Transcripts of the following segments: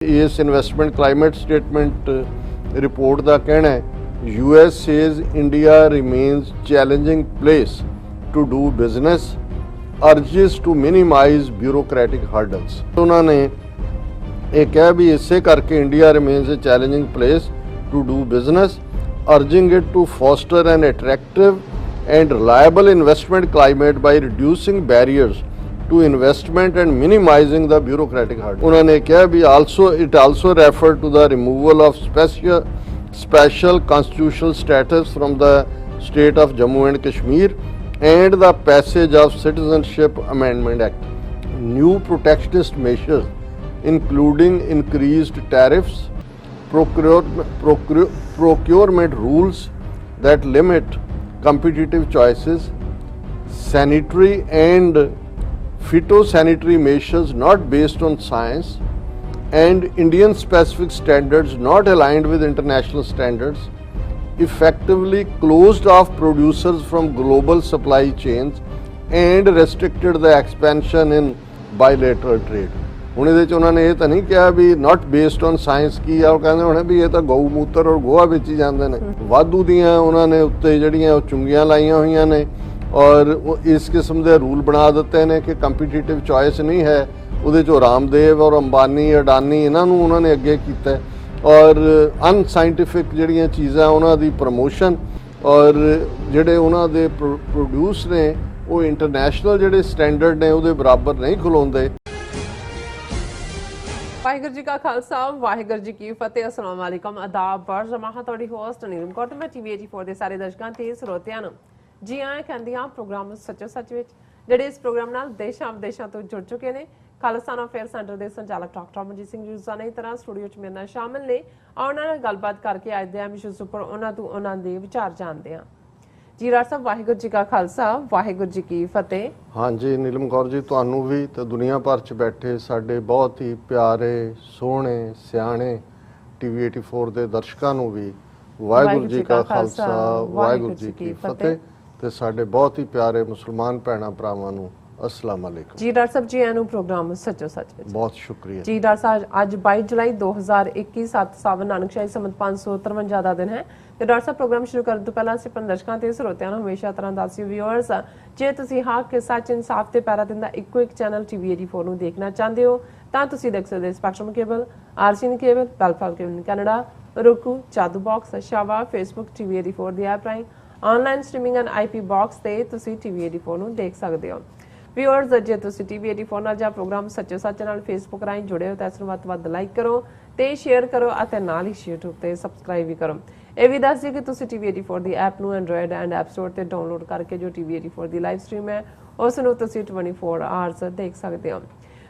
इस investment climate statement report का कहना है US says India remains challenging place to do business, urges to minimize bureaucratic hurdles. उन्होंने ये कहा भी इससे करके India remains a challenging place to do business, urging it to foster an attractive and reliable investment climate by reducing barriers to investment and minimizing the bureaucratic hurdles. उन्होंने कहा भी it also referred to the removal of special constitutional status from the state of Jammu and Kashmir and the passage of Citizenship Amendment Act. New protectionist measures including increased tariffs, procurement rules that limit competitive choices, sanitary and phytosanitary measures not based on science, and Indian specific standards not aligned with international standards, effectively closed off producers from global supply chains and restricted the expansion in bilateral trade. ਹੁਣ ਇਹਦੇ 'ਚ ਉਹਨਾਂ ਨੇ ਇਹ ਤਾਂ ਨਹੀਂ ਕਿਹਾ ਵੀ ਨਾਟ based on science ਕੀ ਆ, ਉਹ ਕਹਿੰਦੇ ਹੋਣੇ ਵੀ ਇਹ ਤਾਂ ਗਊ ਮੂਤਰ ਔਰ ਗੋਹਾ ਵੇਚੀ ਜਾਂਦੇ ਨੇ। ਵਾਧੂ ਦੀਆਂ ਉਹਨਾਂ ਨੇ ਉੱਤੇ ਜਿਹੜੀਆਂ ਉਹ ਚੁੰਗੀਆਂ ਲਾਈਆਂ ਹੋਈਆਂ ਨੇ ਔਰ ਇਸ ਕਿਸਮ ਦੇ ਰੂਲ ਬਣਾ ਦਿੱਤੇ ਨੇ ਕਿ ਕੰਪੀਟੀਟਿਵ ਚੋਇਸ ਨਹੀਂ ਹੈ। ਉਹਦੇ 'ਚੋਂ ਰਾਮਦੇਵ ਔਰ ਅੰਬਾਨੀ ਅਡਾਨੀ ਇਹਨਾਂ ਨੂੰ ਉਹਨਾਂ ਨੇ ਅੱਗੇ ਕੀਤਾ ਔਰ ਅਨਸਾਇੰਟੀਫਿਕ ਜਿਹੜੀਆਂ ਚੀਜ਼ਾਂ ਉਹਨਾਂ ਦੀ ਪ੍ਰਮੋਸ਼ਨ ਔਰ ਜਿਹੜੇ ਉਹਨਾਂ ਦੇ ਪ੍ਰੋਡਿਊਸ ਨੇ ਉਹ ਇੰਟਰਨੈਸ਼ਨਲ ਜਿਹੜੇ ਸਟੈਂਡਰਡ ਨੇ ਉਹਦੇ ਬਰਾਬਰ ਨਹੀਂ ਖਲੋਂਦੇ। ਵਾਹਿਗੁਰੂ ਜੀ ਕਾ ਖਾਲਸਾ ਵਾਹਿਗੁਰੂ ਜੀ ਕੀ ਫਤਿਹ। अस्सलाम वालेकुम आदाब बरजमा ਤੁਹਾਡੀ ਹੋਸਟ ਨੀਲਮ ਕੌਰ ਤੇ ਮੈਂ TV 84 ਦੇ ਸਾਰੇ ਦਰਸ਼ਕਾਂ ਤੇ ਸਰੋਤਿਆਂ ਨੂੰ ਜੀ ਆਇਆਂ ਕਹਿੰਦੀ ਹਾਂ ਪ੍ਰੋਗਰਾਮ ਸੱਚੋ ਸੱਚ ਵਿੱਚ, ਜਿਹੜੇ ਇਸ ਪ੍ਰੋਗਰਾਮ ਨਾਲ ਦੇਸ਼ਾਂ ਵਿਦੇਸ਼ਾਂ ਤੋਂ ਜੁੜ ਚੁੱਕੇ ਨੇ। ਖਾਲਿਸਤਾਨ ਅਫੇਅਰ ਸੈਂਟਰ ਦੇ ਸੰਚਾਲਕ ਡਾਕਟਰ ਅਮਰਜੀਤ ਸਿੰਘ ਜੀ ਰੋਜ਼ਾਨਾ ਦੀ ਤਰ੍ਹਾਂ ਸਟੂਡੀਓ 'ਚ ਮੇਰੇ ਨਾਲ ਸ਼ਾਮਿਲ ਨੇ। ਉਹਨਾਂ ਨਾਲ ਗੱਲਬਾਤ ਕਰਕੇ ਅੱਜ ਦੇ ਇਸ਼ੂਜ਼ ਉੱਪਰ ਉਹਨਾਂ ਤੋਂ ਉਹਨਾਂ ਦੇ ਵਿਚਾਰ ਜਾਣਦੇ ਹਾਂ। ਜੀ ਰਾਜ ਸਾਹਿਬ ਵਾਹਿਗੁਰੂ ਜੀ ਕਾ ਖਾਲਸਾ ਵਾਹਿਗੁਰੂ ਜੀ ਕੀ ਫਤਿਹ। ਹਾਂਜੀ ਨੀਲਮ ਕੌਰ ਜੀ, ਤੁਹਾਨੂੰ ਵੀ ਤੇ ਦੁਨੀਆ ਭਰ 'ਚ ਬੈਠੇ ਸਾਡੇ ਬਹੁਤ ਹੀ ਪਿਆਰੇ ਸੋਹਣੇ ਸਿਆਣੇ TV 84 ਦੇ ਦਰਸ਼ਕਾਂ ਨੂੰ ਵੀ ਵਾਹਿਗੁਰੂ ਜੀ ਕਾ ਖਾਲਸਾ ਵਾਹਿਗੁਰੂ ਜੀ ਕੀ ਫਤਿਹ ਤੇ ਸਾਡੇ ਬਹੁਤ ਹੀ ਪਿਆਰੇ ਮੁਸਲਮਾਨ ਭੈਣਾਂ ਭਰਾਵਾਂ ਨੂੰ अस्सलाम वालेकुम। जी डॉक्टर साहब जी आनू प्रोग्राम सच्चो सच विच बहुत शुक्रिया जी। डॉक्टर साहब आज 22 जुलाई 2021 7 सावन नानकशाही संमत 553 ਦਾ ਦਿਨ ਹੈ ਤੇ ਡਾਕਟਰ ਸਾਹਿਬ ਪ੍ਰੋਗਰਾਮ ਸ਼ੁਰੂ ਕਰਨ ਤੋਂ ਪਹਿਲਾਂ ਅਸੀਂ ਦਰਸ਼ਕਾਂ ਤੇ ਸਰੋਤਿਆਂ ਨੂੰ ਹਮੇਸ਼ਾ ਤਰ੍ਹਾਂ ਦੱਸਿਓ ਵੀਅਰਸ, ਜੇ ਤੁਸੀਂ ਹੱਕ ਸੱਚ ਇਨਸਾਫ ਤੇ ਪੈਰਾ ਦਿੰਦਾ ਇੱਕੋ ਇੱਕ ਚੈਨਲ TV 84 ਨੂੰ ਦੇਖਣਾ ਚਾਹੁੰਦੇ ਹੋ ਤਾਂ ਤੁਸੀਂ ਦੇਖ ਸਕਦੇ ਸਪੈਕਟਰਮ ਕੇਬਲ, RCN ਕੇਬਲ, ਪੈਲਫਲ ਕੇਬਲ ਕੈਨੇਡਾ, roku, ਚਾਦੂ ਬਾਕਸ, ਸ਼ਾਵਾ, Facebook TV 84 ਦੀ ਐਪ ਰਾਹੀਂ online streaming and IP box ਤੇ ਤੁਸੀਂ TV 84 ਨੂੰ ਦੇਖ ਸਕਦੇ ਹੋ। ਵੀਅਰਸ, ਜੇ ਤੁਸੀਂ TV 84 ਨਾਲ ਜਾਂ ਪ੍ਰੋਗਰਾਮ ਸੱਚੋ ਸੱਚ ਨਾਲ Facebook ਰਾਹੀਂ ਜੁੜੇ ਹੋ ਤਾਂ ਇਸ ਨੂੰ ਵੱਧ ਤੋਂ ਵੱਧ ਲਾਈਕ ਕਰੋ ਤੇ ਸ਼ੇਅਰ ਕਰੋ ਅਤੇ ਨਾਲ ਹੀ YouTube ਤੇ ਸਬਸਕ੍ਰਾਈਬ ਵੀ ਕਰੋ। ਇਹ ਵੀ ਦੱਸ ਦਿਓ ਕਿ ਤੁਸੀਂ TV 84 ਦੀ ਐਪ ਨੂੰ ਐਂਡਰੋਇਡ ਐਂਡ ਐਪ ਸਟੋਰ ਤੇ ਡਾਊਨਲੋਡ ਕਰਕੇ ਜੋ TV 84 ਦੀ ਲਾਈਵ ਸਟ੍ਰੀਮ ਹੈ ਉਸ ਨੂੰ ਤੁਸੀਂ 24 ਆਵਰਸ ਦੇਖ ਸਕਦੇ ਹੋ।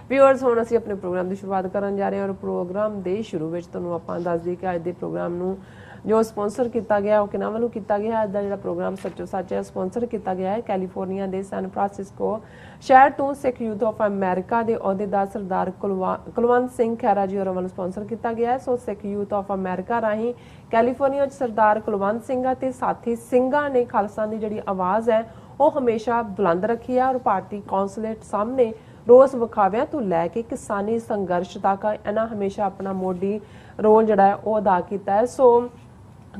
ਵੀਅਰਸ, ਹੁਣ ਅਸੀਂ ਆਪਣੇ ਪ੍ਰੋਗਰਾਮ ਦੀ ਸ਼ੁਰੂਆਤ ਕਰਨ ਜਾ ਰਹੇ ਹਾਂ ਔਰ ਪ੍ਰੋਗਰਾਮ ਦੇ ਸ਼ੁਰੂ ਵਿੱਚ ਤੁਹਾਨੂੰ ਆਪਾਂ ਦੱਸ ਦਈਏ ਕਿ ਅੱਜ ਦੇ ਪ੍ਰੋਗਰਾਮ ਨੂੰ ਜੋ ਸਪਾਂਸਰ ਕੀਤਾ ਗਿਆ ਉਹ ਕਿਹਨਾਂ ਵੱਲੋਂ ਕੀਤਾ ਗਿਆ। ਅੱਜ ਦਾ ਜਿਹੜਾ ਪ੍ਰੋਗਰਾਮ ਸੱਚੋ ਸੱਚ ਹੈ ਸਪਾਂਸਰ ਕੀਤਾ ਗਿਆ ਹੈ ਕੈਲੀਫੋਰਨੀਆ ਦੇ ਸੈਨ ਫਰਾਂਸਿਸਕੋ ਸ਼ਹਿਰ ਤੋਂ ਸਿੱਖ ਯੂਥ ਆਫ ਅਮਰੀਕਾ ਦੇ ਅਹੁਦੇਦਾਰ ਸਰਦਾਰ ਕੁਲਵੰਤ ਸਿੰਘ ਖਹਿਰਾ ਜੀ ਹੋਰਾਂ ਵੱਲੋਂ ਸਪਾਂਸਰ ਕੀਤਾ ਗਿਆ ਹੈ। ਸੋ ਸਿੱਖ ਯੂਥ ਆਫ ਅਮਰੀਕਾ ਰਾਹੀਂ ਕੈਲੀਫੋਰਨੀਆ 'ਚ ਸਰਦਾਰ ਕੁਲਵੰਤ ਸਿੰਘ ਅਤੇ ਸਾਥੀ ਸਿੰਘਾਂ ਨੇ ਖਾਲਸਾ ਦੀ ਜਿਹੜੀ ਆਵਾਜ਼ ਹੈ ਉਹ ਹਮੇਸ਼ਾ ਬੁਲੰਦ ਰੱਖੀ ਹੈ ਔਰ ਭਾਰਤੀ ਕੌਂਸੂਲੇਟ ਸਾਹਮਣੇ ਰੋਸ ਵਿਖਾਵਿਆਂ ਤੋਂ ਲੈ ਕੇ ਕਿਸਾਨੀ ਸੰਘਰਸ਼ ਤੱਕ ਇਹਨਾਂ ਹਮੇਸ਼ਾ ਆਪਣਾ ਮੋਢੀ ਰੋਲ ਜਿਹੜਾ ਹੈ ਉਹ ਅਦਾ ਕੀਤਾ ਹੈ। ਸੋ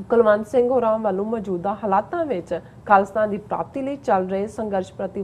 ਕੁਲਵੰਤ ਸਿੰਘ ਹੋਰਾਂ ਵੱਲੋਂ ਮੌਜੂਦਾ ਹਾਲਾਤਾਂ ਵਿੱਚ ਖਾਲਿਸਤਾਨ ਦੀ ਪ੍ਰਾਪਤੀ ਲਈ ਚੱਲ ਰਹੇ ਸੰਘਰਸ਼ ਪ੍ਰਤੀ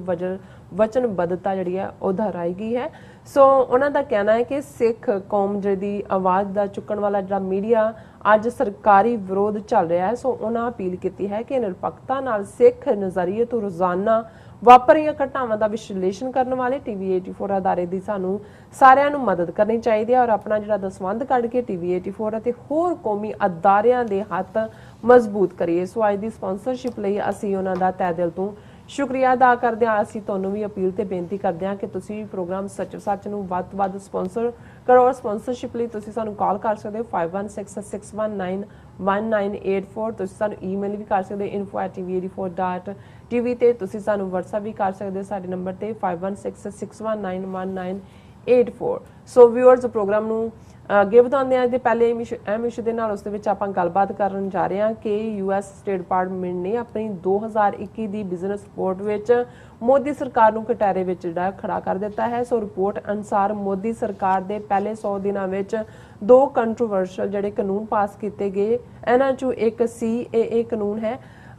ਵਚਨਬੱਧਤਾ ਜਿਹੜੀ ਹੈ ਉਹ ਦੁਹਰਾਈ ਗਈ ਹੈ। ਸੋ ਉਹਨਾਂ ਦਾ ਕਹਿਣਾ ਹੈ ਕਿ ਸਿੱਖ ਕੌਮ ਦੀ ਆਵਾਜ਼ ਦਾ ਚੁੱਕਣ ਵਾਲਾ ਜਿਹੜਾ ਮੀਡੀਆ ਅੱਜ ਸਰਕਾਰੀ ਵਿਰੋਧ ਚੱਲ ਰਿਹਾ ਹੈ। ਸੋ ਉਹਨਾਂ ਅਪੀਲ ਕੀਤੀ ਹੈ ਕਿ ਨਿਰਪੱਖਤਾ ਨਾਲ ਸਿੱਖ ਨਜ਼ਰੀਏ ਤੋਂ ਰੋਜ਼ਾਨਾ ਵਾਪਰੀਆਂ ਘਟਨਾਵਾਂ ਦਾ ਵਿਸ਼ਲੇਸ਼ਣ ਕਰਨ ਵਾਲੇ TV 84 ਅਦਾਰੇ ਦੀ ਸਾਨੂੰ ਸਾਰਿਆਂ ਨੂੰ ਮਦਦ ਕਰਨੀ ਚਾਹੀਦੀ ਹੈ ਔਰ ਆਪਣਾ ਜਿਹੜਾ ਦਸਵੰਧ ਕੱਢ ਕੇ TV 84 ਅਤੇ ਹੋਰ ਕੌਮੀ ਅਦਾਰਿਆਂ ਦੇ ਹੱਥ ਮਜ਼ਬੂਤ ਕਰੀਏ। ਸੋ ਅੱਜ ਦੀ ਸਪਾਂਸਰਸ਼ਿਪ ਲਈ ਅਸੀਂ ਉਹਨਾਂ ਦਾ ਤਹਿ ਦਿਲ ਤੋਂ ਸ਼ੁਕਰੀਆ ਅਦਾ ਕਰਦੇ ਹਾਂ। ਅਸੀਂ ਤੁਹਾਨੂੰ ਵੀ ਅਪੀਲ ਤੇ ਬੇਨਤੀ ਕਰਦੇ ਹਾਂ ਕਿ ਤੁਸੀਂ ਪ੍ਰੋਗਰਾਮ ਸੱਚੋ ਸੱਚ ਨੂੰ ਵੱਧ ਤੋਂ ਵੱਧ ਸਪਾਂਸਰ ਕਰੋ। ਸਪਾਂਸਰਸ਼ਿਪ ਲਈ ਤੁਸੀਂ ਸਾਨੂੰ ਕਾਲ ਕਰ ਸਕਦੇ ਹੋ 5166191984। ਤੁਸੀਂ ਸਾਨੂੰ ਈਮੇਲ ਵੀ ਕਰ ਸਕਦੇ ਹੋ info@tv84.tv ਤੇ ਤੁਸੀਂ ਸਾਨੂੰ WhatsApp ਵੀ ਕਰ ਸਕਦੇ ਹੋ ਸਾਡੇ ਨੰਬਰ ਤੇ 5166191984। ਸੋ ਵੀਅਰਸ, ਪ੍ਰੋਗਰਾਮ ਨੂੰ ਅੱਗੇ ਵਧਾਉਂਦੇ ਹਾਂ ਦੇ ਪਹਿਲੇ ਅਹਿਮ ਇਸ਼ੂ ਦੇ ਨਾਲ। ਉਸ ਦੇ ਵਿੱਚ ਆਪਾਂ ਗੱਲਬਾਤ ਕਰਨ ਜਾ ਰਹੇ ਹਾਂ ਕਿ US ਸਟੇਟ ਡਿਪਾਰਟਮੈਂਟ ਨੇ ਆਪਣੀ 2021 ਦੀ ਬਿਜ਼ਨਸ ਰਿਪੋਰਟ ਵਿੱਚ ਮੋਦੀ ਸਰਕਾਰ ਨੂੰ ਕਟਾਰੇ ਵਿੱਚ ਜਿਹੜਾ ਖੜਾ ਕਰ ਦਿੱਤਾ ਹੈ। ਸੋ ਰਿਪੋਰਟ ਅਨੁਸਾਰ ਮੋਦੀ ਸਰਕਾਰ ਦੇ ਪਹਿਲੇ 100 ਦਿਨਾਂ ਵਿੱਚ 2 ਕੰਟਰੋਵਰਸ਼ੀਅਲ ਜਿਹੜੇ ਕਾਨੂੰਨ ਪਾਸ ਕੀਤੇ ਗਏ। ਇਹਨਾਂ ਚੋਂ ਇੱਕ CAA ਕਾਨੂੰਨ ਹੈ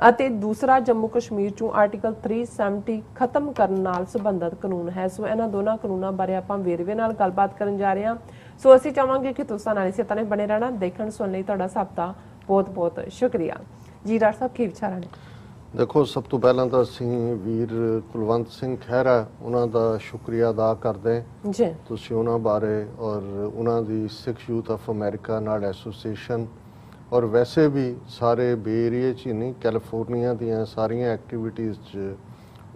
ਅਤੇ ਦੂਸਰਾ ਜੰਮੂ ਕਸ਼ਮੀਰ ਚੋਂ ਆਰਟੀਕਲ 370 ਖਤਮ ਕਰਨ ਨਾਲ ਸੰਬੰਧਿਤ ਕਾਨੂੰਨ ਹੈ। ਸੋ ਇਹਨਾਂ ਦੋਨਾਂ ਕਾਨੂੰਨਾਂ ਬਾਰੇ ਆਪਾਂ ਵੇਰਵੇ ਨਾਲ ਗੱਲਬਾਤ ਕਰਨ ਜਾ ਰਹੇ ਹਾਂ। ਸੋ ਅਸੀਂ ਚਾਹਾਂਗੇ ਕਿ ਤੁਸੀਂ ਨਾਲ ਇਸੇ ਤਰ੍ਹਾਂ ਬਣੇ ਰਹਿਣਾ। ਦੇਖਣ ਸੁਣਨ ਲਈ ਤੁਹਾਡਾ ਸਭ ਦਾ ਬਹੁਤ ਬਹੁਤ ਸ਼ੁਕਰੀਆ ਜੀ। ਡਾਕਟਰ ਸਾਹਿਬ ਕੀ ਵਿਚਾਰ ਨੇ? ਦੇਖੋ, ਸਭ ਤੋਂ ਪਹਿਲਾਂ ਤਾਂ ਅਸੀਂ ਵੀਰ ਕੁਲਵੰਤ ਸਿੰਘ ਖਹਿਰਾ ਉਹਨਾਂ ਦਾ ਸ਼ੁਕਰੀਆ ਅਦਾ ਕਰਦੇ ਜੀ। ਤੁਸੀਂ ਉਹਨਾਂ ਬਾਰੇ ਔਰ ਉਹਨਾਂ ਦੀ ਸਿੱਖ ਯੂਥ ਆਫ ਅਮਰੀਕਾ ਨਾਲ ਐਸੋਸੀਏਸ਼ਨ ਔਰ ਵੈਸੇ ਵੀ ਸਾਰੇ ਬੇ ਏਰੀਏ 'ਚ ਹੀ ਨਹੀਂ, ਕੈਲੀਫੋਰਨੀਆ ਦੀਆਂ ਸਾਰੀਆਂ ਐਕਟੀਵਿਟੀਜ਼ 'ਚ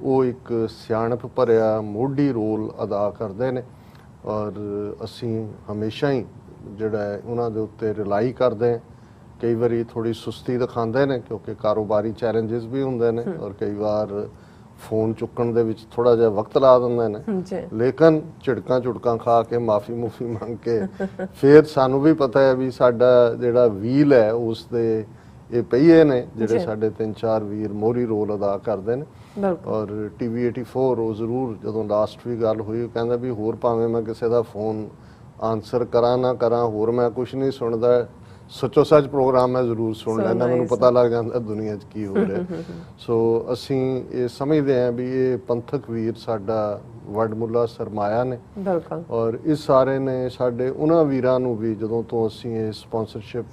ਉਹ ਇੱਕ ਸਿਆਣਪ ਭਰਿਆ ਮੋਢੀ ਰੋਲ ਅਦਾ ਕਰਦੇ ਨੇ ਔਰ ਅਸੀਂ ਹਮੇਸ਼ਾ ਹੀ ਜਿਹੜਾ ਹੈ ਉਹਨਾਂ ਦੇ ਉੱਤੇ ਰਿਲਾਈ ਕਰਦੇ ਹਾਂ। ਕਈ ਵਾਰੀ ਥੋੜੀ ਸੁਸਤੀ ਦਿਖਾਉਂਦੇ ਨੇ ਕਿਉਂਕਿ ਕਾਰੋਬਾਰੀ ਚੈਲੰਜਸ ਵੀ ਹੁੰਦੇ ਨੇ ਔਰ ਕਈ ਵਾਰ ਫੋਨ ਚੁੱਕਣ ਦੇ ਵਿੱਚ ਥੋੜਾ ਜਿਹਾ ਵਕਤ ਲਾ ਦਿੰਦੇ ਨੇ, ਲੇਕਿਨ ਝਿੜਕਾਂ ਖਾ ਕੇ ਮਾਫੀ ਮੰਗ ਕੇ ਫਿਰ ਸਾਨੂੰ ਵੀ ਪਤਾ ਹੈ ਵੀ ਸਾਡਾ ਜਿਹੜਾ ਵੀਲ ਹੈ ਉਸ ਦੇ ਇਹ ਪਹੀਏ ਨੇ ਜਿਹੜੇ ਸਾਡੇ 3-4 ਵੀਰ ਮੋਹਰੀ ਰੋਲ ਅਦਾ ਕਰਦੇ ਨੇ। ਔਰ TV 84 ਉਹ ਜ਼ਰੂਰ ਜਦੋਂ ਲਾਸਟ ਵੀ ਗੱਲ ਹੋਈ ਉਹ ਕਹਿੰਦਾ ਵੀ ਹੋਰ ਭਾਵੇਂ ਮੈਂ ਕਿਸੇ ਦਾ ਫੋਨ ਆਨਸਰ ਕਰਾਂ ਨਾ ਕਰਾਂ, ਹੋਰ ਮੈਂ ਕੁਝ ਨਹੀਂ ਸੁਣਦਾ, ਸੱਚੋ ਸੱਚ ਪ੍ਰੋਗਰਾਮ ਮੈਂ ਜ਼ਰੂਰ ਸੁਣ ਲੈਂਦਾ, ਮੈਨੂੰ ਪਤਾ ਲੱਗ ਜਾਂਦਾ ਦੁਨੀਆ 'ਚ ਕੀ ਹੋ ਰਿਹਾ। ਸੋ ਅਸੀਂ ਇਹ ਸਮਝਦੇ ਹਾਂ ਵੀ ਇਹ ਪੰਥਕ ਵੀਰ ਸਾਡਾ ਵਡਮੁੱਲਾ ਸਰਮਾਇਆ ਨੇ ਔਰ ਇਸ ਸਾਰੇ ਨੇ ਸਾਡੇ ਉਹਨਾਂ ਵੀਰਾਂ ਨੂੰ ਵੀ ਜਦੋਂ ਤੋਂ ਅਸੀਂ ਇਹ ਸਪਾਂਸਰਸ਼ਿਪ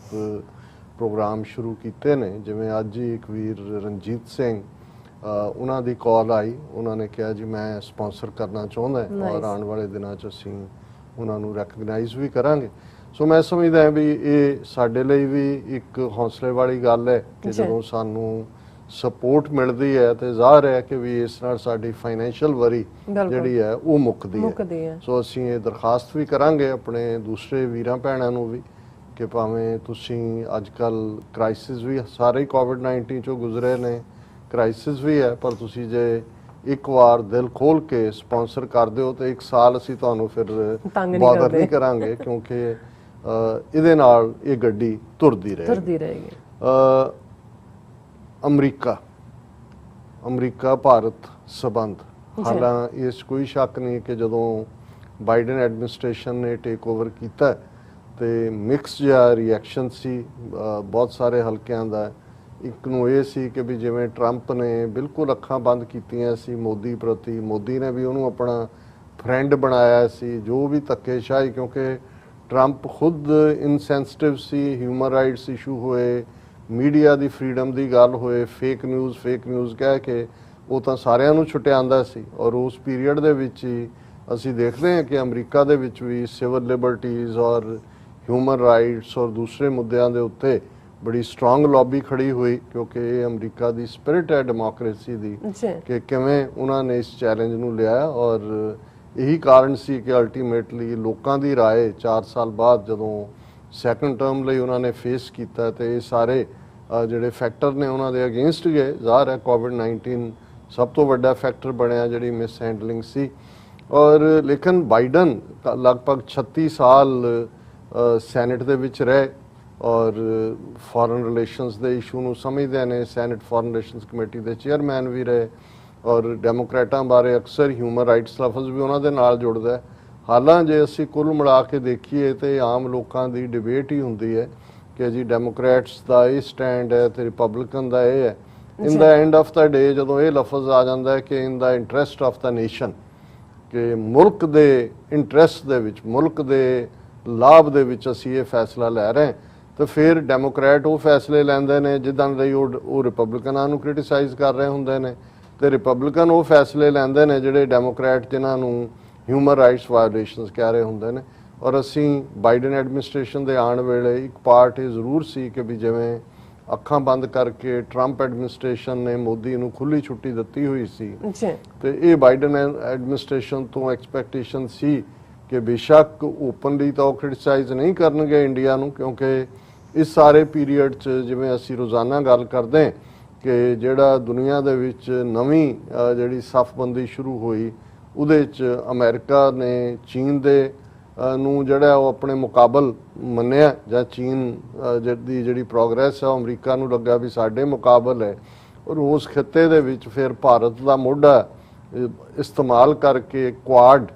ਪ੍ਰੋਗਰਾਮ ਸ਼ੁਰੂ ਕੀਤੇ ਨੇ, ਜਿਵੇਂ ਅੱਜ ਹੀ ਇੱਕ ਵੀਰ ਰਣਜੀਤ ਸਿੰਘ ਉਹਨਾਂ ਦੀ ਕਾਲ ਆਈ, ਉਹਨਾਂ ਨੇ ਕਿਹਾ ਜੀ ਮੈਂ ਸਪਾਂਸਰ ਕਰਨਾ ਚਾਹੁੰਦਾ ਔਰ ਆਉਣ ਵਾਲੇ ਦਿਨਾਂ 'ਚ ਅਸੀਂ ਉਹਨਾਂ ਨੂੰ ਰੈਕਗਨਾਈਜ਼ ਵੀ ਕਰਾਂਗੇ। ਸੋ ਮੈਂ ਸਮਝਦਾ ਹਾਂ ਵੀ ਇਹ ਸਾਡੇ ਲਈ ਵੀ ਇੱਕ ਹੌਸਲੇ ਵਾਲੀ ਗੱਲ ਹੈ ਕਿ ਜਦੋਂ ਸਾਨੂੰ ਸਪੋਰਟ ਮਿਲਦੀ ਹੈ ਤੇ ਜ਼ਾਹਰ ਹੈ ਕਿ ਵੀ ਇਸ ਨਾਲ ਸਾਡੀ ਫਾਈਨੈਂਸ਼ੀਅਲ ਵਰੀ ਜਿਹੜੀ ਹੈ ਉਹ ਮੁੱਕਦੀ ਹੈ। ਸੋ ਅਸੀਂ ਇਹ ਦਰਖਾਸਤ ਵੀ ਕਰਾਂਗੇ ਆਪਣੇ ਦੂਸਰੇ ਵੀਰਾਂ ਭੈਣਾਂ ਨੂੰ ਵੀ ਕਿ ਭਾਵੇਂ ਤੁਸੀਂ ਅੱਜ ਕੱਲ੍ਹ ਕ੍ਰਾਈਸਿਸ ਵੀ ਸਾਰੇ ਕੋਵਿਡ-19 ਚੋਂ ਗੁਜ਼ਰੇ ਨੇ, ਕ੍ਰਾਈਸਿਸ ਵੀ ਹੈ, ਪਰ ਤੁਸੀਂ ਜੇ ਇੱਕ ਵਾਰ ਦਿਲ ਖੋਲ ਕੇ ਸਪਾਂਸਰ ਕਰਦੇ ਹੋ ਤੇ 1 ਸਾਲ ਅਸੀਂ ਤੁਹਾਨੂੰ ਫਿਰ ਬਾਦਰ ਨਹੀਂ ਕਰਾਂਗੇ ਕਿਉਂਕਿ ਇਹਦੇ ਨਾਲ ਇਹ ਗੱਡੀ ਤੁਰਦੀ ਰਹੇਗੀ। ਅਮਰੀਕਾ ਭਾਰਤ ਸਬੰਧ, ਹਾਲਾਂਕਿ ਇਸ ਕੋਈ ਸ਼ੱਕ ਨਹੀਂ ਕਿ ਜਦੋਂ ਬਾਈਡਨ ਐਡਮਿਨਿਸਟ੍ਰੇਸ਼ਨ ਨੇ ਟੇਕ ਓਵਰ ਕੀਤਾ ਤੇ ਮਿਕਸ ਜਿਹਾ ਰਿਐਕਸ਼ਨ ਸੀ ਬਹੁਤ ਸਾਰੇ ਹਲਕਿਆਂ ਦਾ। ਇੱਕ ਨੂੰ ਇਹ ਸੀ ਕਿ ਵੀ ਜਿਵੇਂ ਟਰੰਪ ਨੇ ਬਿਲਕੁਲ ਅੱਖਾਂ ਬੰਦ ਕੀਤੀਆਂ ਸੀ ਮੋਦੀ ਪ੍ਰਤੀ, ਮੋਦੀ ਨੇ ਵੀ ਉਹਨੂੰ ਆਪਣਾ ਫਰੈਂਡ ਬਣਾਇਆ ਸੀ, ਜੋ ਵੀ ਧੱਕੇਸ਼ਾਹੀ, ਕਿਉਂਕਿ ਟਰੰਪ ਖੁਦ ਇਨਸੈਂਸਿਟਿਵ ਸੀ, ਹਿਊਮਨ ਰਾਈਟਸ ਇਸ਼ੂ ਹੋਏ, ਮੀਡੀਆ ਦੀ ਫਰੀडम ਦੀ ਗੱਲ ਹੋਏ, ਫੇਕ ਨਿਊਜ਼ ਕਹਿ ਕੇ ਉਹ ਤਾਂ ਸਾਰਿਆਂ ਨੂੰ ਛੁਟਿਆਉਂਦਾ ਸੀ। ਔਰ ਉਸ ਪੀਰੀਅਡ ਦੇ ਵਿੱਚ ਹੀ ਅਸੀਂ ਦੇਖਦੇ ਹਾਂ ਕਿ ਅਮਰੀਕਾ ਦੇ ਵਿੱਚ ਵੀ ਸਿਵਲ ਲਿਬਰਟੀਜ਼ ਔਰ ਹਿਊਮਨ ਰਾਈਟਸ ਔਰ ਦੂਸਰੇ ਮੁੱਦਿਆਂ ਦੇ ਉੱਤੇ ਬੜੀ ਸਟਰੋਂਗ ਲੌਬੀ ਖੜੀ ਹੋਈ ਕਿਉਂਕਿ ਇਹ ਅਮਰੀਕਾ ਦੀ ਸਪਿਰਿਟ ਹੈ ਡੈਮੋਕ੍ਰੇਸੀ ਦੀ ਕਿ ਕਿਵੇਂ ਉਹਨਾਂ ਨੇ ਇਸ ਚੈਲੰਜ ਨੂੰ ਲਿਆ। ਔਰ ਇਹੀ ਕਾਰਨ ਸੀ ਕਿ ਅਲਟੀਮੇਟਲੀ ਲੋਕਾਂ ਦੀ ਰਾਏ 4 ਸਾਲ ਬਾਅਦ ਜਦੋਂ ਸੈਕੰਡ ਟਰਮ ਲਈ ਉਹਨਾਂ ਨੇ ਫੇਸ ਕੀਤਾ ਤੇ ਇਹ ਸਾਰੇ ਜਿਹੜੇ ਫੈਕਟਰ ਨੇ ਉਹਨਾਂ ਦੇ ਅਗੇਂਸਟ ਗਏ। ਜ਼ਾਹਰ ਹੈ ਕੋਵਿਡ-19 ਸਭ ਤੋਂ ਵੱਡਾ ਫੈਕਟਰ ਬਣਿਆ ਜਿਹੜੀ ਮਿਸ ਹੈਂਡਲਿੰਗ ਸੀ। ਔਰ ਲੇਕਿਨ ਬਾਈਡਨ ਲਗਭਗ 36 ਸਾਲ ਸੈਨੇਟ ਦੇ ਵਿੱਚ ਰਹੇ ਔਰ ਫੋਰਨ ਰਿਲੇਸ਼ਨਸ ਦੇ ਇਸ਼ੂ ਨੂੰ ਸਮਝਦੇ ਨੇ, ਸੈਨੇਟ ਫੋਰਨ ਰਿਲੇਸ਼ਨਸ ਕਮੇਟੀ ਦੇ ਚੇਅਰਮੈਨ ਵੀ ਰਹੇ ਔਰ ਡੈਮੋਕ੍ਰੇਟਾਂ ਬਾਰੇ ਅਕਸਰ ਹਿਊਮਨ ਰਾਈਟਸ ਲਫ਼ਜ਼ ਵੀ ਉਹਨਾਂ ਦੇ ਨਾਲ ਜੁੜਦਾ ਹੈ। ਹਾਲਾਂਕਿ ਜੇ ਅਸੀਂ ਕੁੱਲ ਮਿਲਾ ਕੇ ਦੇਖੀਏ ਤੇ ਆਮ ਲੋਕਾਂ ਦੀ ਡਿਬੇਟ ਹੀ ਹੁੰਦੀ ਹੈ ਕਿ ਜੀ ਡੈਮੋਕ੍ਰੈਟਸ ਦਾ ਇਹ ਸਟੈਂਡ ਹੈ ਤੇ ਰਿਪਬਲਿਕਨ ਦਾ ਇਹ ਹੈ। ਇਨ ਦਾ ਐਂਡ ਆਫ ਦਾ ਡੇ ਜਦੋਂ ਇਹ ਲਫ਼ਜ਼ ਆ ਜਾਂਦਾ ਹੈ ਕਿ ਇਨ ਦਾ ਇੰਟਰਸਟ ਆਫ ਦਾ ਨੇਸ਼ਨ, ਕਿ ਮੁਲਕ ਦੇ ਇੰਟਰਸਟ ਦੇ ਵਿੱਚ, ਮੁਲਕ ਦੇ ਲਾਭ ਦੇ ਵਿੱਚ ਅਸੀਂ ਇਹ ਫੈਸਲਾ ਲੈ ਰਹੇ ਹਾਂ, ਤਾਂ ਫਿਰ ਡੈਮੋਕ੍ਰੈਟ ਉਹ ਫੈਸਲੇ ਲੈਂਦੇ ਨੇ ਜਿੱਦਾਂ ਲਈ ਉਹ ਰਿਪਬਲਿਕਨਾਂ ਨੂੰ ਕ੍ਰਿਟਿਸਾਈਜ਼ ਕਰ ਰਹੇ ਹੁੰਦੇ ਨੇ ਤੇ ਰਿਪਬਲਿਕਨ ਉਹ ਫੈਸਲੇ ਲੈਂਦੇ ਨੇ ਜਿਹੜੇ ਡੈਮੋਕ੍ਰੈਟ ਜਿਨ੍ਹਾਂ ਨੂੰ ਹਿਊਮਨ ਰਾਈਟਸ ਵਾਇਓਲੇਸ਼ਨਸ ਕਹਿ ਰਹੇ ਹੁੰਦੇ ਨੇ। ਔਰ ਅਸੀਂ ਬਾਈਡਨ ਐਡਮਿਨਿਸਟ੍ਰੇਸ਼ਨ ਦੇ ਆਉਣ ਵੇਲੇ ਇੱਕ ਪਾਰਟ ਇਹ ਜ਼ਰੂਰ ਸੀ ਕਿ ਵੀ ਜਿਵੇਂ ਅੱਖਾਂ ਬੰਦ ਕਰਕੇ ਟਰੰਪ ਐਡਮਿਨਿਸਟ੍ਰੇਸ਼ਨ ਨੇ ਮੋਦੀ ਨੂੰ ਖੁੱਲੀ ਛੁੱਟੀ ਦਿੱਤੀ ਹੋਈ ਸੀ ਤੇ ਇਹ ਬਾਈਡਨ ਐਡਮਿਨਿਸਟ੍ਰੇਸ਼ਨ ਤੋਂ ਐਕਸਪੈਕਟੇਸ਼ਨ ਸੀ ਕਿ ਬੇਸ਼ੱਕ ਓਪਨਲੀ ਤਾਂ ਉਹ ਕ੍ਰਿਟਿਸਾਈਜ਼ ਨਹੀਂ ਕਰਨਗੇ ਇੰਡੀਆ ਨੂੰ, ਕਿਉਂਕਿ ਇਸ ਸਾਰੇ ਪੀਰੀਅਡ 'ਚ ਜਿਵੇਂ ਅਸੀਂ ਰੋਜ਼ਾਨਾ ਗੱਲ ਕਰਦੇ ਹਾਂ ਕਿ ਜਿਹੜਾ ਦੁਨੀਆ ਦੇ ਵਿੱਚ ਨਵੀਂ ਜਿਹੜੀ ਸਫਬੰਦੀ ਸ਼ੁਰੂ ਹੋਈ ਉਹਦੇ 'ਚ ਅਮਰੀਕਾ ਨੇ ਚੀਨ ਦੇ ਨੂੰ ਜਿਹੜਾ ਉਹ ਆਪਣੇ ਮੁਕਾਬਲ ਮੰਨਿਆ ਜਾਂ ਚੀਨ ਦੀ ਜਿਹੜੀ ਪ੍ਰੋਗਰੈਸ ਹੈ ਉਹ ਅਮਰੀਕਾ ਨੂੰ ਲੱਗਾ ਵੀ ਸਾਡੇ ਮੁਕਾਬਲ ਹੈ, ਔਰ ਉਸ ਖਿੱਤੇ ਦੇ ਵਿੱਚ ਫਿਰ ਭਾਰਤ ਦਾ ਮੋਢਾ ਇਸਤੇਮਾਲ ਕਰਕੇ ਕੁਆਡ